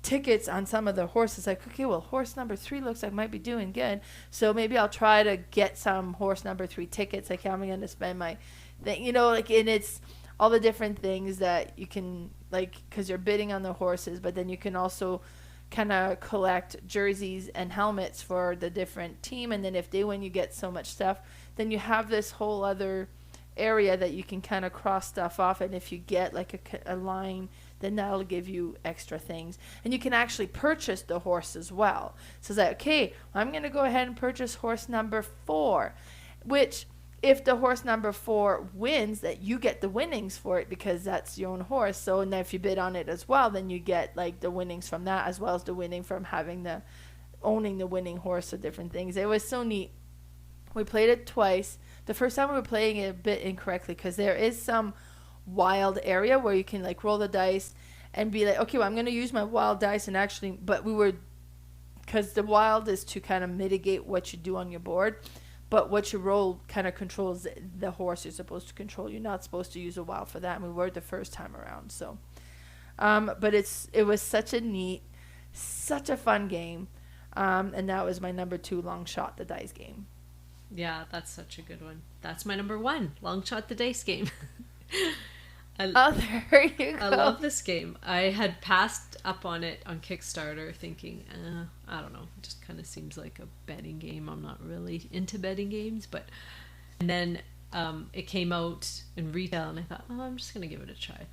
A: tickets on some of the horses. Like, okay, well, horse number 3 looks like might be doing good, so maybe I'll try to get some horse number 3 tickets. Like, I'm going to spend my thing, like, and it's all the different things that you can, like, because you're bidding on the horses, but then you can also kind of collect jerseys and helmets for the different team, and then if they win, you get so much stuff. Then you have this whole other area that you can kind of cross stuff off, and if you get like a line, then that'll give you extra things, and you can actually purchase the horse as well. So it's like, okay, I'm going to go ahead and purchase horse number 4, which if the horse number 4 wins, that you get the winnings for it because that's your own horse. So and if you bid on it as well, then you get like the winnings from that, as well as the winning from owning the winning horse or different things. It was so neat. We played it twice. The first time we were playing it a bit incorrectly because there is some wild area where you can like roll the dice and be like, okay, well, I'm going to use my wild dice, and actually, but because the wild is to kind of mitigate what you do on your board. But what you roll kind of controls the horse you're supposed to control. You're not supposed to use a wild for that. And we were the first time around. So, but it was such a fun game. And that was my number 2, Longshot, the dice game.
B: Yeah, that's such a good one. That's my number 1, Longshot, the dice game.
A: There you go.
B: I love this game. I had passed up on it on Kickstarter thinking, I don't know, it just kind of seems like a betting game. I'm not really into betting games, and then it came out in retail, and I thought, I'm just going to give it a try.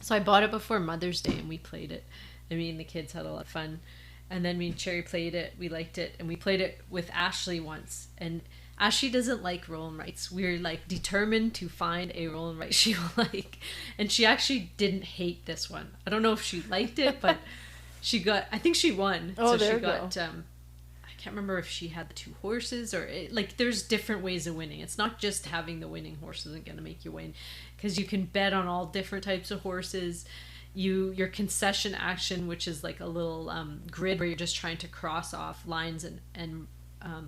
B: So I bought it before Mother's Day, and we played it. And me and the kids had a lot of fun. And then me and Cherry played it. We liked it, and we played it with Ashley once, and Ashley doesn't like roll and writes. We're like determined to find a roll and write she will like. And she actually didn't hate this one. I don't know if she liked it, but I think she won.
A: Oh,
B: so
A: there
B: she
A: you
B: got,
A: go.
B: I can't remember if she had the 2 horses or there's different ways of winning. It's not just having the winning horse isn't going to make you win, because you can bet on all different types of horses. Your concession action, which is like a little grid where you're just trying to cross off lines and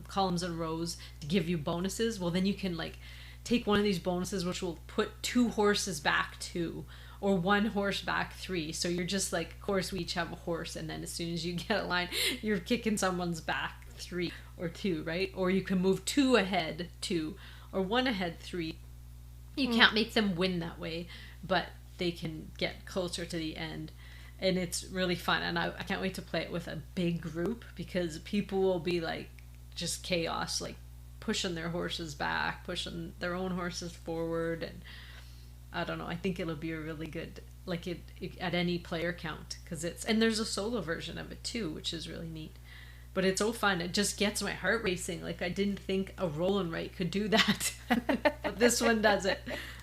B: columns and rows to give you bonuses. Well, then you can like take one of these bonuses, which will put 2 horses back 2, or 1 horse back 3. So you're just like, of course, we each have a horse, and then as soon as you get a line, you're kicking someone's back 3 or 2, right? Or you can move 2 ahead 2, or 1 ahead 3. You can't make them win that way, but they can get closer to the end, and it's really fun. And I can't wait to play it with a big group, because people will be like just chaos, like pushing their horses back, pushing their own horses forward, and I don't know, I think it'll be a really good, like it at any player count, because and there's a solo version of it too, which is really neat. But it's so fun. It just gets my heart racing. Like, I didn't think a roll and write could do that. But this one does it.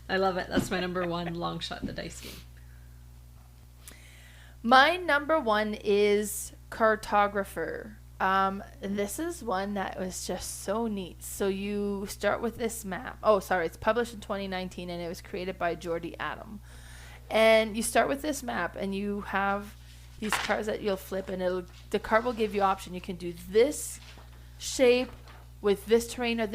B: I love it. That's my number one, Longshot, the dice game.
A: My number one is Cartographer. This is one that was just so neat. So you start with this map. Oh, sorry. It's published in 2019, and it was created by Jordi Adam. And you start with this map, and you have these cards that you'll flip, and the card will give you option. You can do this shape with this terrain or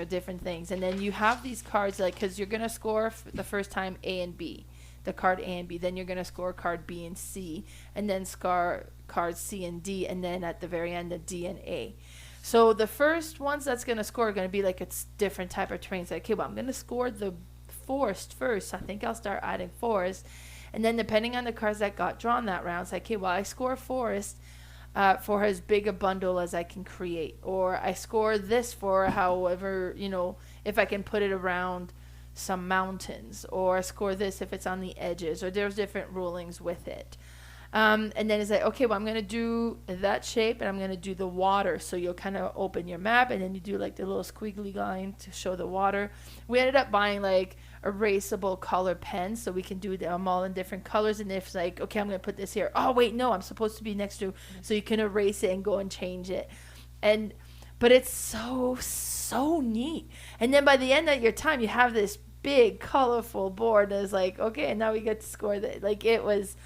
A: different things. And then you have these cards, like, because you're going to score the first time A and B, the card A and B. Then you're going to score card B and C, and then score cards C and D, and then at the very end, the D and A. So the first ones that's going to score are going to be like it's different type of terrains. Like, okay, well, I'm going to score the forest first. I think I'll start adding forest. And then depending on the cards that got drawn that round, it's like, okay, well, I score forest for as big a bundle as I can create. Or I score this for however, if I can put it around some mountains. Or I score this if it's on the edges. Or there's different rulings with it. And then it's like, okay, well, I'm going to do that shape, and I'm going to do the water. So you'll kind of open your map, and then you do like the little squiggly line to show the water. We ended up buying like erasable color pens, so we can do them all in different colors. And if it's like, okay, I'm going to put this here. Oh, wait, no, I'm supposed to be next to. So you can erase it and go and change it. But it's so neat. And then by the end of your time, you have this big, colorful board. And it's like, okay, and now we get to score that. Like, it was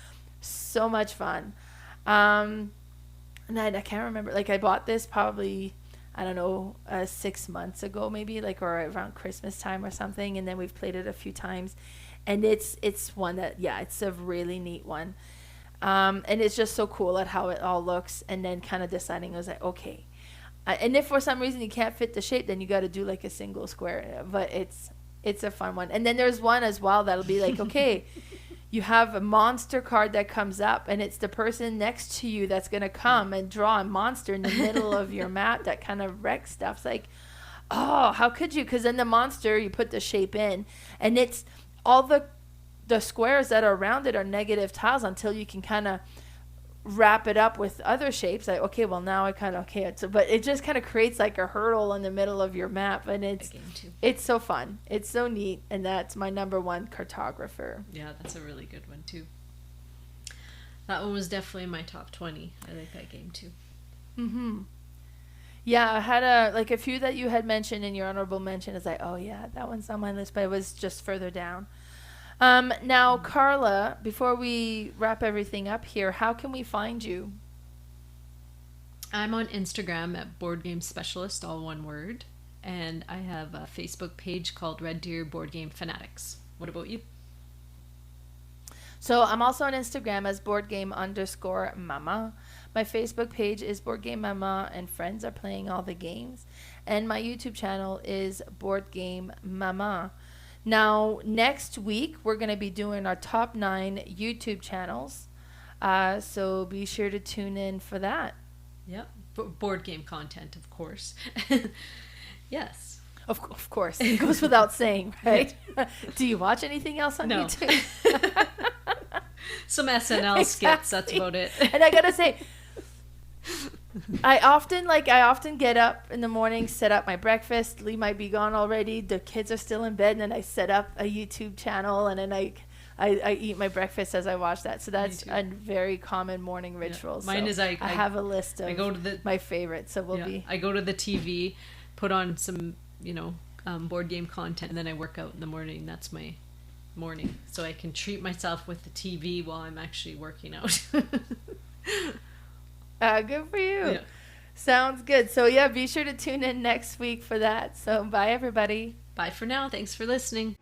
A: so much fun. And I can't remember, like, I bought this probably, I don't know, 6 months ago maybe, like, or around Christmas time or something, and then we've played it a few times, and it's one that, yeah, it's a really neat one. And it's just so cool at how it all looks, and then kind of deciding, I was like, okay, and if for some reason you can't fit the shape, then you got to do like a single square, but it's a fun one. And then there's one as well that'll be like, okay, you have a monster card that comes up, and it's the person next to you that's going to come and draw a monster in the middle of your map that kind of wrecks stuff. It's like, oh, how could you? Because then the monster, you put the shape in, and it's all the squares that are around it are negative tiles until you can kind of wrap it up with other shapes. Like, okay, well, now I kind of, okay. But it just kind of creates like a hurdle in the middle of your map, and it's so fun. It's so neat, and that's my number one, Cartographer.
B: Yeah, that's a really good one too. That one was definitely in my top 20. I like that game too.
A: Mm-hmm. Yeah, I had a few that you had mentioned in your honorable mention. It's like, oh yeah, that one's on my list, but it was just further down. Now, Carla, before we wrap everything up here, how can we find you?
B: I'm on Instagram at Boardgame Specialist, all one word. And I have a Facebook page called Red Deer Board Game Fanatics. What about you?
A: So I'm also on Instagram as boardgame_mama. My Facebook page is Boardgame Mama, and friends are playing all the games. And my YouTube channel is Boardgame Mama. Now, next week, we're going to be doing our top 9 YouTube channels. So be sure to tune in for that.
B: Yep. Board game content, of course. Yes.
A: Of course. It goes without saying, right? Do you watch anything else on YouTube?
B: Some SNL skits, that's about it.
A: And I got to say, I often get up in the morning, set up my breakfast. Lee might be gone already. The kids are still in bed, and then I set up a YouTube channel, and then I eat my breakfast as I watch that. So that's a very common morning ritual.
B: Yeah. Mine is I
A: have a list of my favorites. So I
B: go to the TV, put on some board game content, and then I work out in the morning. That's my morning, so I can treat myself with the TV while I'm actually working out.
A: Good for you. Yeah. Sounds good. So yeah, be sure to tune in next week for that. So bye, everybody.
B: Bye for now. Thanks for listening.